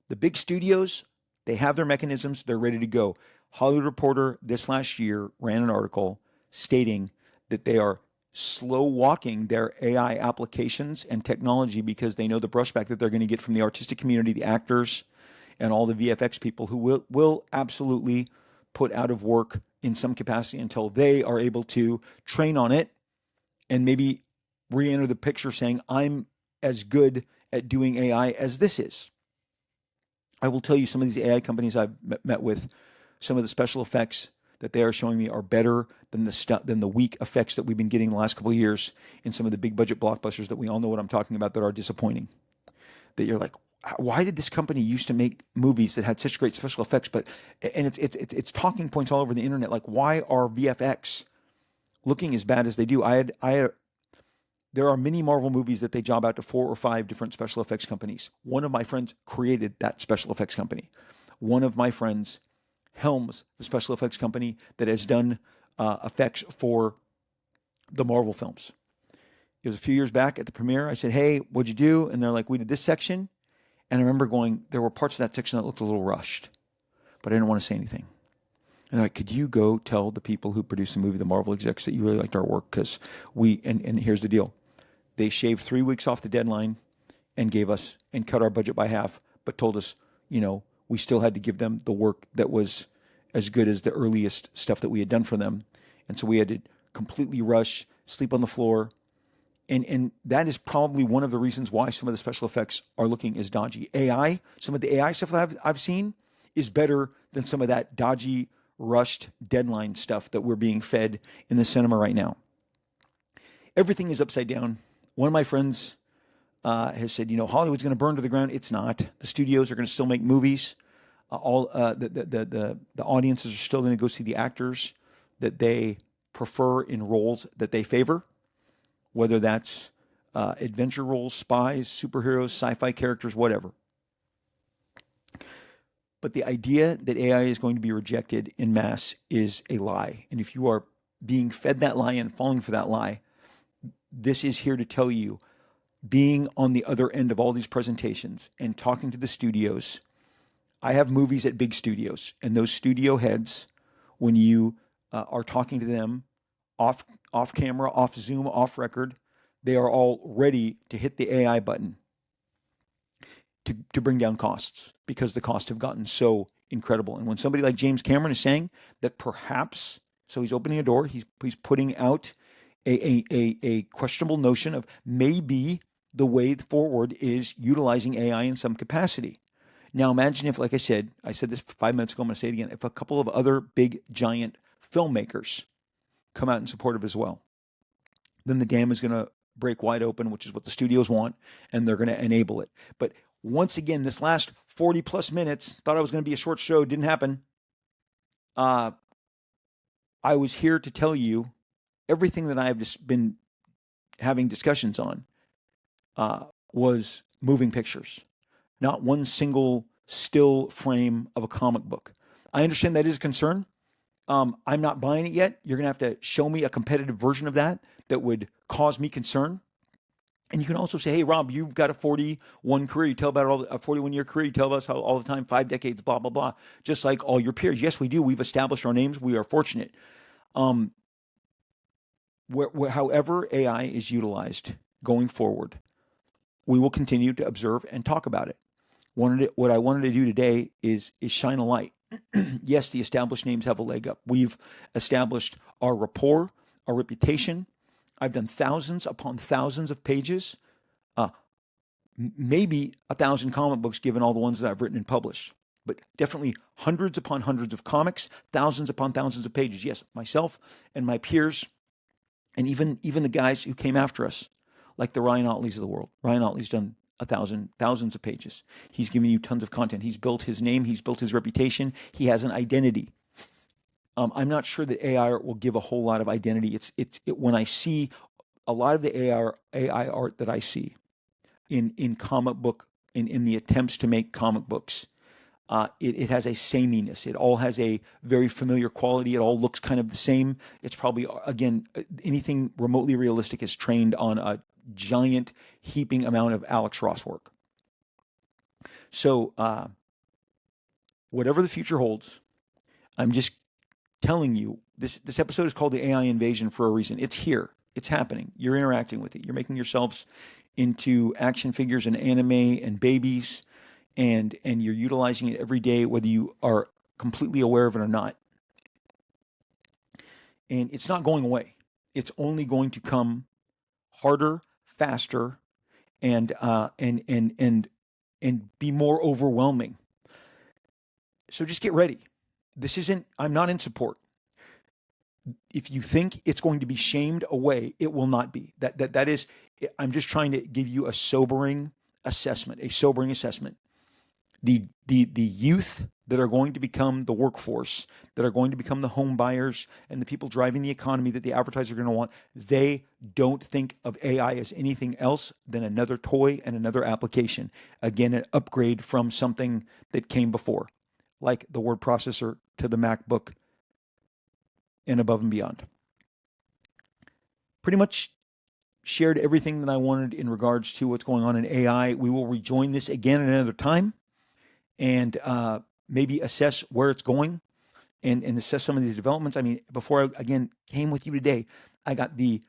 the big studios, they have their mechanisms, they're ready to go. Hollywood Reporter this last year ran an article stating that they are slow walking their AI applications and technology because they know the brushback that they're going to get from the artistic community, the actors, and all the VFX people who will absolutely put out of work in some capacity until they are able to train on it and maybe re-enter the picture saying, I'm as good at doing AI as this is. I will tell you, some of these AI companies I've met with, some of the special effects that they are showing me are better than the weak effects that we've been getting the last couple of years in some of the big budget blockbusters that we all know what I'm talking about that are disappointing. That you're like, why did this company used to make movies that had such great special effects? And it's talking points all over the internet. Like, why are VFX looking as bad as they do? There are many Marvel movies that they job out to 4 or 5 different special effects companies. One of my friends created that special effects company. One of my friends helms the special effects company that has done effects for the Marvel films. It was a few years back at the premiere. I said, hey, what'd you do? And they're like, we did this section. And I remember going, there were parts of that section that looked a little rushed, but I didn't want to say anything. And they're like, could you go tell the people who produced the movie, the Marvel execs, that you really liked our work? Because and here's the deal. They shaved 3 weeks off the deadline and gave us, and cut our budget by half, but told us, we still had to give them the work that was as good as the earliest stuff that we had done for them. And so we had to completely rush, sleep on the floor. And that is probably one of the reasons why some of the special effects are looking as dodgy. AI, some of the AI stuff that I've seen is better than some of that dodgy, rushed deadline stuff that we're being fed in the cinema right now. Everything is upside down. One of my friends has said, Hollywood's going to burn to the ground. It's not. The studios are going to still make movies. The audiences are still going to go see the actors that they prefer in roles that they favor, whether that's adventure roles, spies, superheroes, sci-fi characters, whatever. But the idea that AI is going to be rejected in mass is a lie. And if you are being fed that lie and falling for that lie, this is here to tell you, being on the other end of all these presentations and talking to the studios. I have movies at big studios, and those studio heads, when you are talking to them off camera, off Zoom, off record, they are all ready to hit the AI button to bring down costs because the costs have gotten so incredible. And when somebody like James Cameron is saying that perhaps, so he's opening a door, he's putting out a questionable notion of maybe the way forward is utilizing AI in some capacity. Now imagine if, like I said this 5 minutes ago, I'm going to say it again, if a couple of other big giant filmmakers come out in support of it as well, then the dam is going to break wide open, which is what the studios want, and they're going to enable it. But once again, this last 40 plus minutes, thought I was going to be a short show, didn't happen. I was here to tell you everything that I have just been having discussions on was moving pictures, not one single still frame of a comic book. I understand that is a concern. I'm not buying it yet. You're going to have to show me a competitive version of that would cause me concern. And you can also say, hey, Rob, you've got a 41 career. You tell about a 41-year career. You tell us how all the time, 5 decades, blah, blah, blah, just like all your peers. Yes, we do. We've established our names. We are fortunate. However AI is utilized going forward, we will continue to observe and talk about it. What I wanted to do today is shine a light. Yes, the established names have a leg up. We've established our rapport, our reputation. I've done thousands upon thousands of pages, maybe 1,000 comic books given all the ones that I've written and published, but definitely hundreds upon hundreds of comics, thousands upon thousands of pages. Yes, myself and my peers, and even the guys who came after us, like the Ryan Otleys of the world. Ryan Ottley's done thousands of pages. He's given you tons of content. He's built his name. He's built his reputation. He has an identity. I'm not sure that AI art will give a whole lot of identity. When I see a lot of the AI art that I see in comic book, in the attempts to make comic books, it has a sameness. It all has a very familiar quality. It all looks kind of the same. It's probably, again, anything remotely realistic is trained on a giant heaping amount of Alex Ross work. So whatever the future holds, I'm just telling you, this episode is called the AI invasion for a reason. It's here. It's happening. You're interacting with it. You're making yourselves into action figures and anime and babies, and you're utilizing it every day, whether you are completely aware of it or not. And it's not going away. It's only going to come harder, faster, and be more overwhelming. So just get ready. I'm not in support. If you think it's going to be shamed away, it will not be. That is, I'm just trying to give you a sobering assessment. The youth that are going to become the workforce, that are going to become the home buyers and the people driving the economy that the advertisers are going to want, they don't think of AI as anything else than another toy and another application. Again, an upgrade from something that came before, like the word processor to the MacBook and above and beyond. Pretty much shared everything that I wanted in regards to what's going on in AI. We will rejoin this again at another time and maybe assess where it's going and assess some of these developments. I mean, before I, again, came with you today, I got the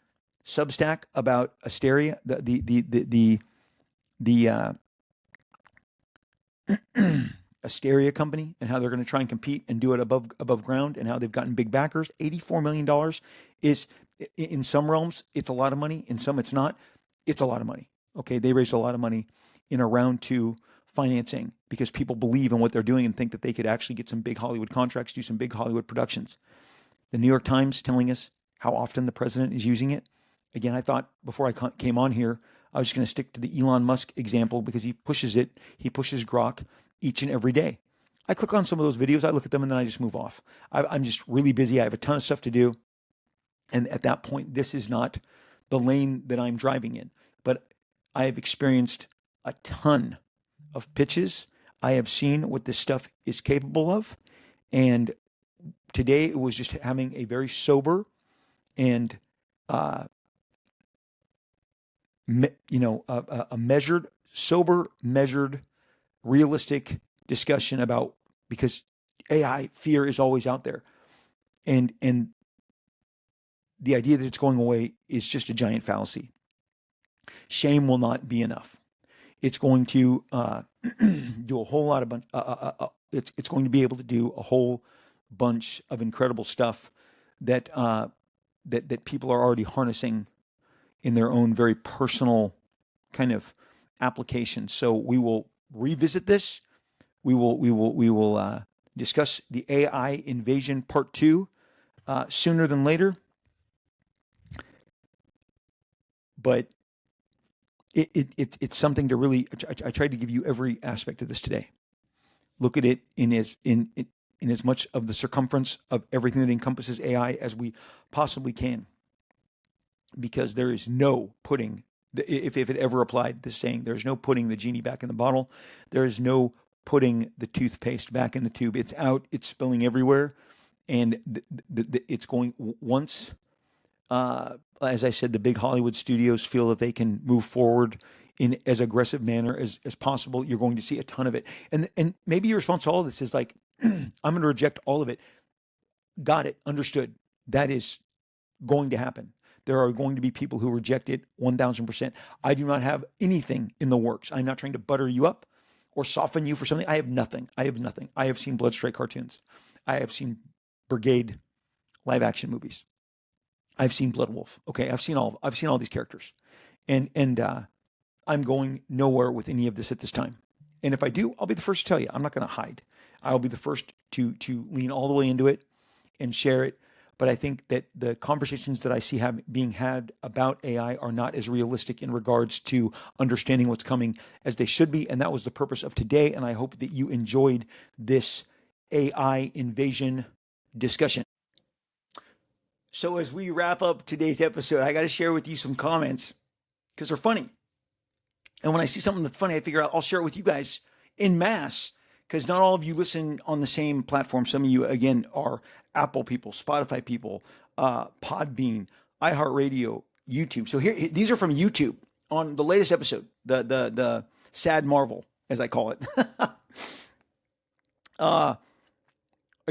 Substack about Asteria, the Asteria company, and how they're going to try and compete and do it above ground, and how they've gotten big backers. $84 million is, in some realms, it's a lot of money. In some, it's not. It's a lot of money. Okay, they raised a lot of money in a round 2 financing because people believe in what they're doing and think that they could actually get some big Hollywood contracts, do some big Hollywood productions. The New York Times telling us how often the president is using it. Again, I thought before I came on here, I was just going to stick to the Elon Musk example because he pushes Grok each and every day. I click on some of those videos, I look at them, and then I just move off. I'm just really busy. I have a ton of stuff to do. And at that point, this is not the lane that I'm driving in. But I have experienced a ton of pitches. I have seen what this stuff is capable of. And today it was just having a very sober and, a measured, realistic discussion about, because AI fear is always out there. And the idea that it's going away is just a giant fallacy. Shame will not be enough. It's going to do a whole lot of it's going to be able to do a whole bunch of incredible stuff that that people are already harnessing in their own very personal kind of applications. So we will revisit this. We will discuss the AI invasion part 2 sooner than later. But it's something to really. I tried to give you every aspect of this today. Look at it in as much of the circumference of everything that encompasses AI as we possibly can, because there is no putting, if it ever applied, this saying, there's no putting the genie back in the bottle. There is no putting the toothpaste back in the tube. It's out. It's spilling everywhere, and it's going once. As I said, the big Hollywood studios feel that they can move forward in as aggressive manner as possible. You're going to see a ton of it. And maybe your response to all of this is like, I'm going to reject all of it. Got it. Understood. That is going to happen. There are going to be people who reject it 1,000%. I do not have anything in the works. I'm not trying to butter you up or soften you for something. I have nothing. I have seen Bloodstrike cartoons. I have seen Brigade live action movies. I've seen Blood Wolf. Okay, I've seen all these characters, and I'm going nowhere with any of this at this time. And if I do, I'll be the first to tell you. I'm not going to hide. I'll be the first to lean all the way into it and share it. But I think that the conversations that I see being had about AI are not as realistic in regards to understanding what's coming as they should be. And that was the purpose of today. And I hope that you enjoyed this AI invasion discussion. So as we wrap up today's episode, I got to share with you some comments because they're funny. And when I see something that's funny, I figure I'll share it with you guys en masse because not all of you listen on the same platform. Some of you, again, are Apple people, Spotify people, Podbean, iHeartRadio, YouTube. So here, these are from YouTube on the latest episode, the Sad Marvel, as I call it. A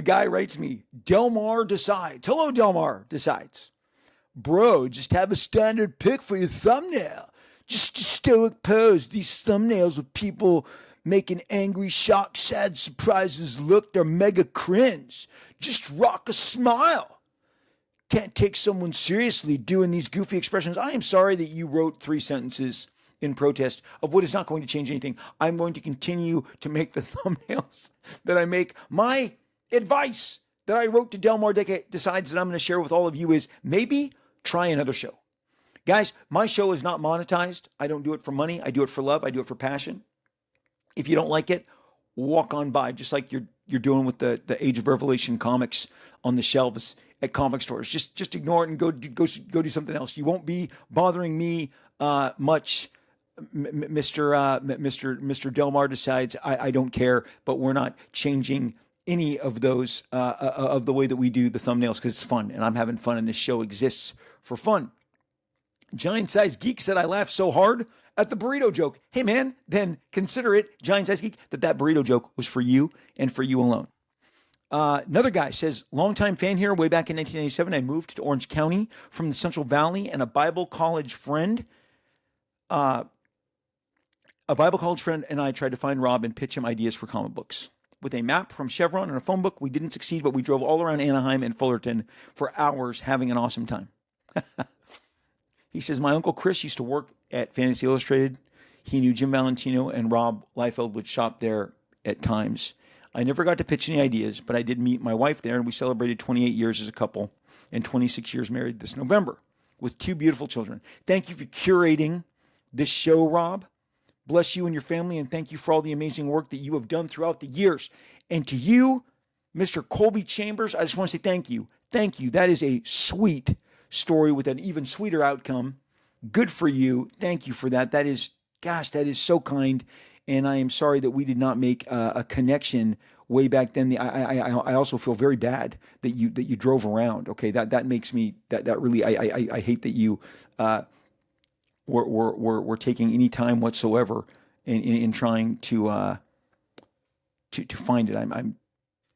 guy writes me, Delmar decides. Hello, Delmar decides. Bro, just have a standard pic for your thumbnail. Just a stoic pose. These thumbnails with people making angry, shocked, sad surprises look, they're mega cringe. Just rock a smile. Can't take someone seriously doing these goofy expressions. I am sorry that you wrote 3 sentences in protest of what is not going to change anything. I'm going to continue to make the thumbnails that I make. My advice that I wrote to Delmar decides that I'm going to share with all of you is maybe try another show. Guys, my show is not monetized. I don't do it for money. I do it for love. I do it for passion. If you don't like it, walk on by, just like you're doing with the Age of Revelation comics on the shelves at comic stores. Just ignore it and go do something else. You won't be bothering me much, Mr. Delmar decides. I don't care, but we're not changing any of those of the way that we do the thumbnails because it's fun and I'm having fun and this show exists for fun. Giant Size Geek said I laughed so hard at the burrito joke. Hey man, then consider it, Giant Size Geek, that burrito joke was for you and for you alone. Another guy says, longtime fan here, way back in 1997, I moved to Orange County from the Central Valley, and a Bible college friend and I tried to find Rob and pitch him ideas for comic books. With a map from Chevron and a phone book, we didn't succeed, but we drove all around Anaheim and Fullerton for hours having an awesome time. He says, my Uncle Chris used to work at Fantasy Illustrated. He knew Jim Valentino and Rob Liefeld would shop there at times. I never got to pitch any ideas, but I did meet my wife there, and we celebrated 28 years as a couple and 26 years married this November with 2 beautiful children. Thank you for curating this show, Rob. Bless you and your family, and thank you for all the amazing work that you have done throughout the years. And to you, Mr. Colby Chambers, I just want to say thank you. Thank you. That is a sweet story with an even sweeter outcome. Good for you. Thank you for that. That is so kind. And I am sorry that we did not make a connection way back then. I also feel very bad that you drove around. Okay, that makes me that really I hate that you were taking any time whatsoever in trying to find it. I'm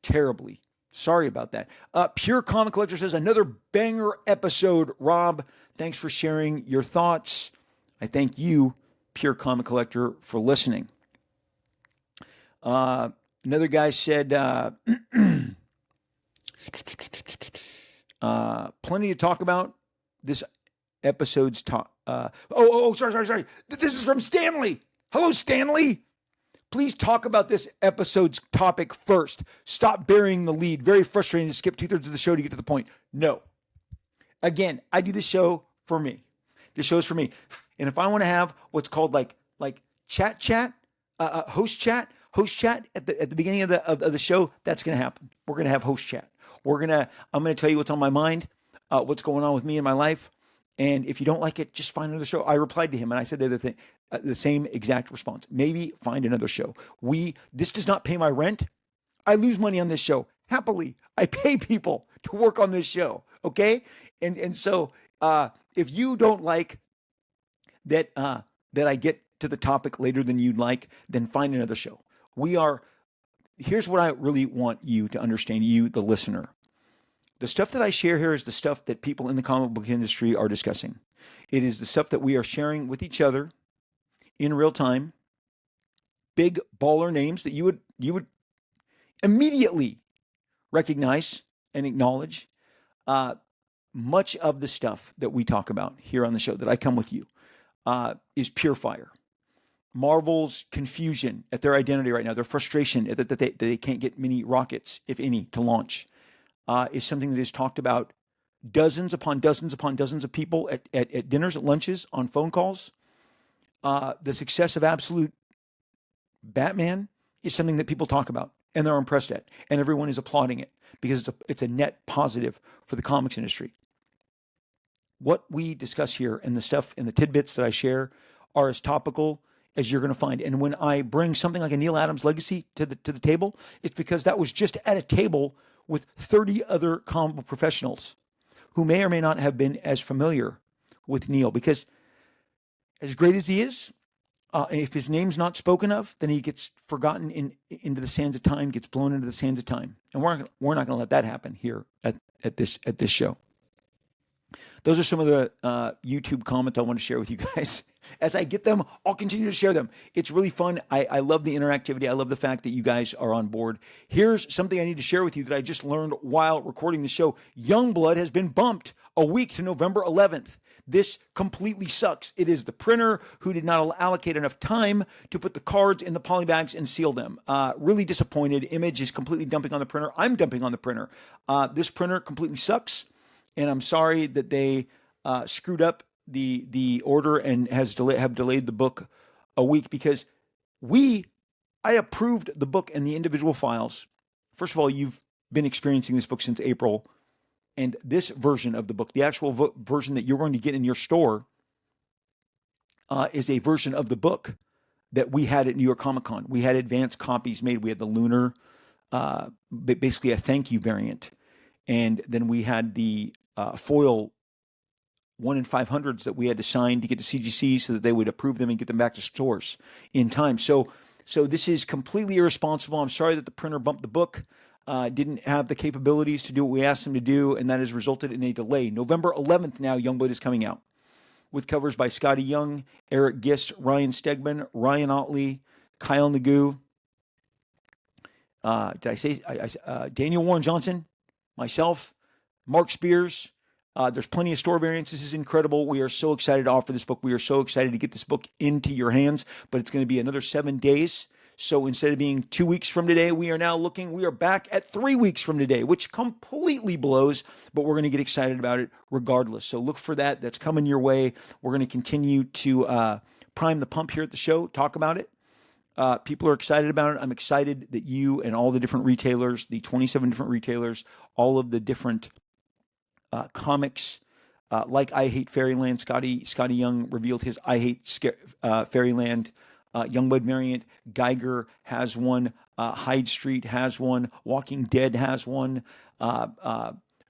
terribly sorry about that. Pure Comic Collector says, another banger episode, Rob. Thanks for sharing your thoughts. I thank you, Pure Comic Collector, for listening. Another guy said, plenty to talk about. This episode's talk. Sorry. This is from Stanley. Hello, Stanley. Please talk about this episode's topic first. Stop burying the lead. Very frustrating to skip 2/3 of the show to get to the point. No. Again, I do this show for me. This show's for me. And if I want to have what's called like chat, host chat at the beginning of the show, that's going to happen. We're going to have host chat. I'm going to tell you what's on my mind, what's going on with me in my life. And if you don't like it, just find another show. I replied to him and I said the same exact response. Maybe find another show. This does not pay my rent. I lose money on this show. Happily, I pay people to work on this show. Okay. And so, if you don't like that I get to the topic later than you'd like, then find another show. Here's what I really want you to understand, you, the listener. The stuff that I share here is the stuff that people in the comic book industry are discussing. It is the stuff that we are sharing with each other in real time. Big baller names that you would immediately recognize and acknowledge. Much of the stuff that we talk about here on the show that I come with you is pure fire. Marvel's confusion at their identity right now, their frustration that they can't get many rockets, if any, to launch, is something that is talked about dozens upon dozens upon dozens of people at dinners, at lunches, on phone calls. The success of Absolute Batman is something that people talk about and they're impressed at, and everyone is applauding it because it's a net positive for the comics industry. What we discuss here and the stuff and the tidbits that I share are as topical as you're going to find. And when I bring something like a Neil Adams legacy to the table, it's because that was just at a table with 30 other comic book professionals who may or may not have been as familiar with Neil. Because as great as he is, if his name's not spoken of, then he gets forgotten into the sands of time, gets blown into the sands of time, and we're not going to let that happen here at this show. Those are some of the YouTube comments I want to share with you guys. As I get them, I'll continue to share them. It's really fun. I love the interactivity. I love the fact that you guys are on board. Here's something I need to share with you that I just learned while recording the show. Youngblood has been bumped a week to November 11th. This completely sucks. It is the printer who did not allocate enough time to put the cards in the polybags and seal them. Really disappointed. Image is completely dumping on the printer. I'm dumping on the printer. This printer completely sucks, and I'm sorry that they screwed up the order and have delayed the book a week, because I approved the book and the individual files. First of all, you've been experiencing this book since April. And this version of the book, the actual version that you're going to get in your store, is a version of the book that we had at New York Comic Con. We had advanced copies made. We had the lunar, basically a thank you variant. And then we had the foil 1 in 500s that we had to sign to get to CGC so that they would approve them and get them back to stores in time. So this is completely irresponsible. I'm sorry that the printer bumped the book. Didn't have the capabilities to do what we asked them to do, and that has resulted in a delay. November 11th now, Youngblood is coming out with covers by Scotty Young, Eric Gist, Ryan Stegman, Ryan Otley, Kyle Nagu, Daniel Warren Johnson, myself, Mark Spears. There's plenty of store variants. This is incredible. We are so excited to offer this book. We are so excited to get this book into your hands, but it's going to be another 7 days. So instead of being 2 weeks from today, we are back at 3 weeks from today, which completely blows, but we're going to get excited about it regardless. So look for that. That's coming your way. We're going to continue to prime the pump here at the show, talk about it. People are excited about it. I'm excited that you and all the different retailers, the 27 different retailers, all of the different comics, like I Hate Fairyland. Scotty Young revealed his I Hate Fairyland Youngblood variant. Geiger has one. Hyde Street has one. Walking Dead has one.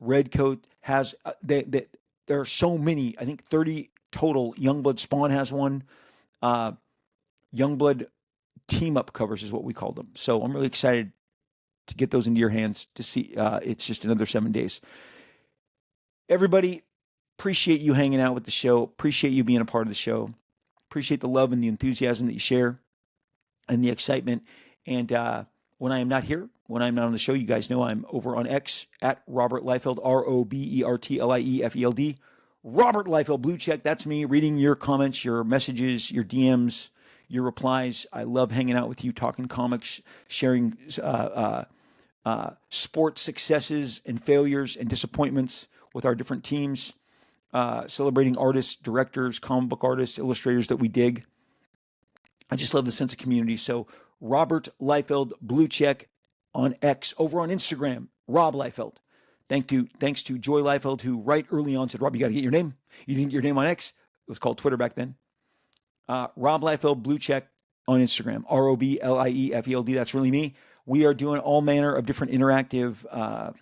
Redcoat has. There are so many. I think 30 total. Youngblood Spawn has one. Youngblood team up covers is what we call them. So I'm really excited to get those into your hands to see. It's just another 7 days. Everybody, appreciate you hanging out with the show. Appreciate you being a part of the show. Appreciate the love and the enthusiasm that you share and the excitement. And when I am not here, when I'm not on the show, you guys know I'm over on X at Robert Liefeld, RobertLiefeld. Robert Liefeld, blue check. That's me reading your comments, your messages, your DMs, your replies. I love hanging out with you, talking comics, sharing sports successes and failures and disappointments with our different teams. Celebrating artists, directors, comic book artists, illustrators that we dig. I just love the sense of community. So Robert Liefeld, blue check on X. Over on Instagram, Rob Liefeld. Thanks to Joy Liefeld, who right early on said, Rob, you got to get your name. You didn't get your name on X. It was called Twitter back then. Rob Liefeld, blue check on Instagram. RoBLiefeld. That's really me. We are doing all manner of different interactive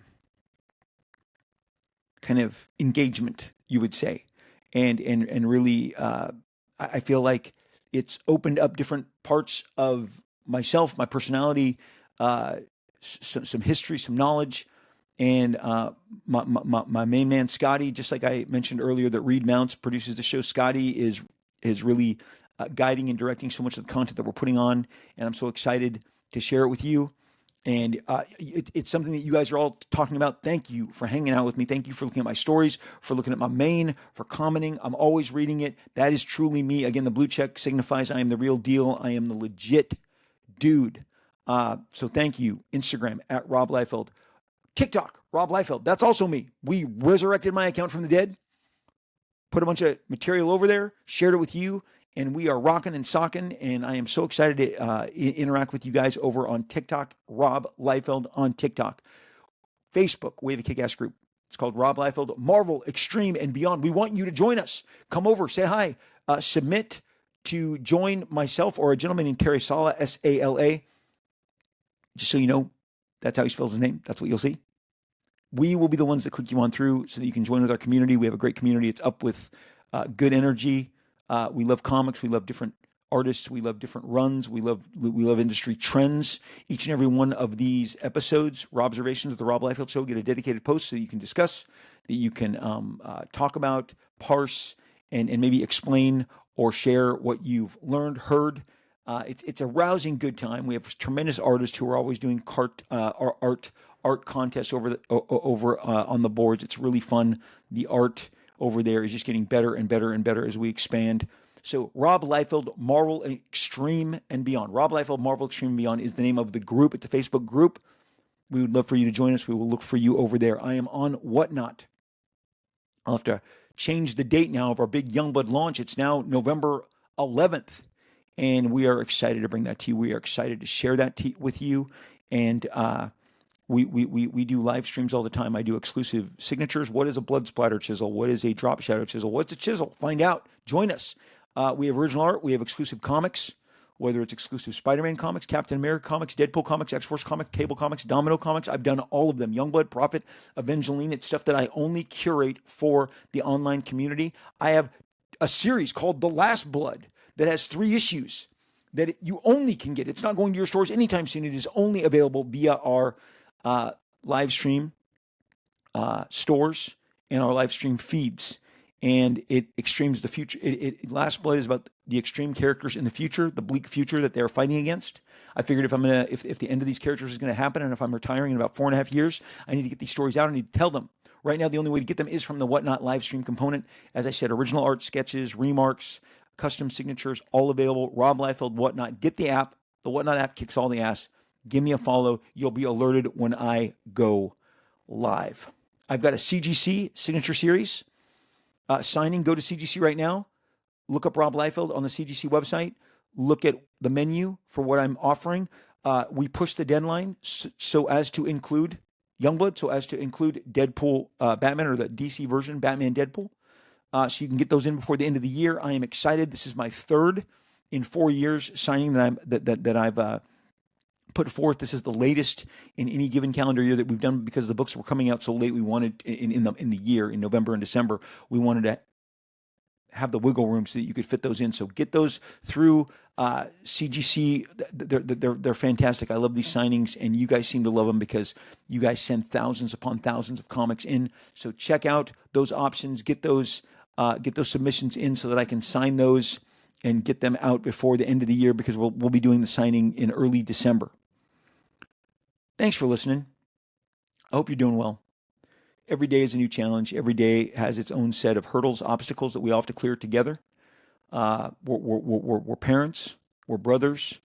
kind of engagement, you would say, and really, I feel like it's opened up different parts of myself, my personality, some history, some knowledge, and my main man Scotty. Just like I mentioned earlier, that Reed Mounts produces the show. Scotty is really guiding and directing so much of the content that we're putting on, and I'm so excited to share it with you. And it's something that you guys are all talking about. Thank you for hanging out with me. Thank you for looking at my stories, for looking at my main, for commenting. I'm always reading it. That is truly me. Again, the blue check signifies I am the real deal. I am the legit dude. So thank you. Instagram at Rob Liefeld. TikTok, Rob Liefeld. That's also me. We resurrected my account from the dead, put a bunch of material over there, shared it with you, and we are rocking and socking, and I am so excited to interact with you guys over on TikTok, Rob Liefeld on TikTok. Facebook, we have a kick-ass group. It's called Rob Liefeld, Marvel, Extreme, and Beyond. We want you to join us. Come over, say hi, submit to join myself or a gentleman named Terry Sala, S-A-L-A, just so you know, that's how he spells his name. That's what you'll see. We will be the ones that click you on through so that you can join with our community. We have a great community. It's up with good energy. We love comics. We love different artists. We love different runs. We love industry trends. Each and every one of these episodes, Robservations of the Rob Liefeld Show, get a dedicated post so you can discuss, that you can talk about, parse, and maybe explain or share what you've learned, heard. It's a rousing good time. We have tremendous artists who are always doing art contests over on the boards. It's really fun. The art over there is just getting better and better and better as we expand. So Rob Liefeld, Marvel Extreme and Beyond. Rob Liefeld, Marvel Extreme and Beyond is the name of the group. It's a Facebook group. We would love for you to join us. We will look for you over there. I am on Whatnot. I'll have to change the date now of our big Youngblood launch. It's now November 11th, and we are excited to bring that to you. We are excited to share that with you, and we do live streams all the time. I do exclusive signatures. What is a blood splatter chisel? What is a drop shadow chisel? What's a chisel? Find out. Join us. We have original art. We have exclusive comics, whether it's exclusive Spider-Man comics, Captain America comics, Deadpool comics, X-Force comics, Cable comics, Domino comics. I've done all of them. Youngblood, Prophet, Evangeline. It's stuff that I only curate for the online community. I have a series called The Last Blood that has 3 issues that you only can get. It's not going to your stores anytime soon. It is only available via our live stream stores and our live stream feeds. And it extremes the future. Last Blood is about the extreme characters in the future, the bleak future that they're fighting against. I figured if the end of these characters is going to happen, and if I'm retiring in about 4.5 years, I need to get these stories out. I need to tell them. Right now, the only way to get them is from the Whatnot live stream component. As I said, original art, sketches, remarks, custom signatures, all available. Rob Liefeld, Whatnot. Get the app. The Whatnot app kicks all the ass. Give me a follow. You'll be alerted when I go live. I've got a CGC signature series signing. Go to CGC right now. Look up Rob Liefeld on the CGC website. Look at the menu for what I'm offering. We push the deadline so as to include Youngblood, so as to include Deadpool, Batman, or the DC version, Batman Deadpool. So you can get those in before the end of the year. I am excited. This is my 3rd in 4 years signing that I've put forth. This is the latest in any given calendar year that we've done because the books were coming out so late. We wanted in the year, in November and December, we wanted to have the wiggle room so that you could fit those in. So get those through CGC. They're fantastic. I love these signings, and you guys seem to love them because you guys send thousands upon thousands of comics in. So check out those options. Get those submissions in so that I can sign those and get them out before the end of the year, because we'll be doing the signing in early December. Thanks for listening. I hope you're doing well. Every day is a new challenge. Every day has its own set of hurdles, obstacles that we all have to clear together. We're parents, we're brothers,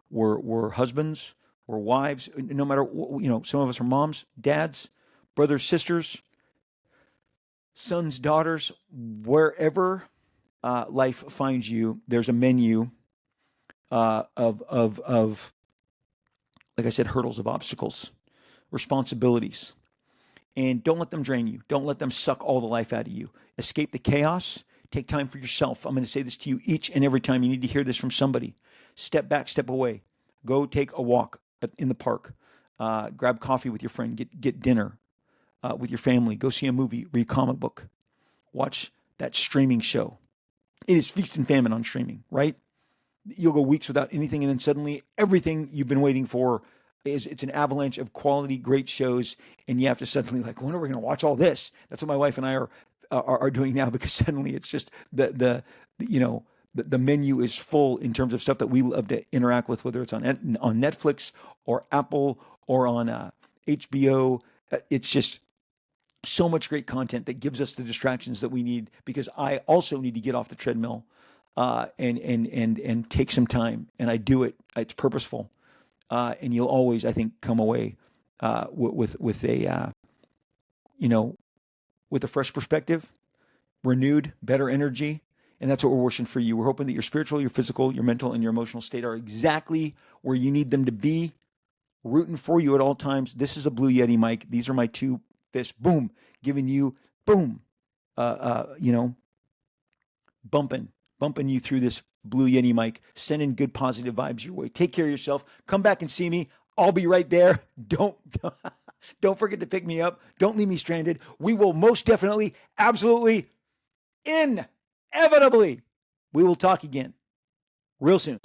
we're husbands, we're wives. No matter what, some of us are moms, dads, brothers, sisters, sons, daughters. Wherever life finds you, there's a menu of like I said, hurdles, of obstacles, responsibilities. And don't let them drain you. Don't let them suck all the life out of you. Escape the chaos. Take time for yourself. I'm going to say this to you each and every time. You need to hear this from somebody. Step back, step away. Go take a walk in the park. Grab coffee with your friend. Get dinner with your family. Go see a movie. Read a comic book. Watch that streaming show. It is feast and famine on streaming, right? You'll go weeks without anything, and then suddenly everything you've been waiting for it's an avalanche of quality, great shows, and you have to suddenly when are we going to watch all this? That's what my wife and I are doing now, because suddenly it's just the menu is full in terms of stuff that we love to interact with, whether it's on Netflix or Apple or on HBO. It's just so much great content that gives us the distractions that we need, because I also need to get off the treadmill and take some time, and I do it. It's purposeful, and you'll always, I think, come away with a with a fresh perspective, renewed, better energy, and that's what we're wishing for you. We're hoping that your spiritual, your physical, your mental, and your emotional state are exactly where you need them to be, rooting for you at all times. This is a Blue Yeti mic. These are my 2 fists. Boom, giving you boom, bumping you through this Blue Yeti Mike, sending good positive vibes your way. Take care of yourself. Come back and see me. I'll be right there. Don't forget to pick me up. Don't leave me stranded. We will most definitely, absolutely, inevitably, we will talk again real soon.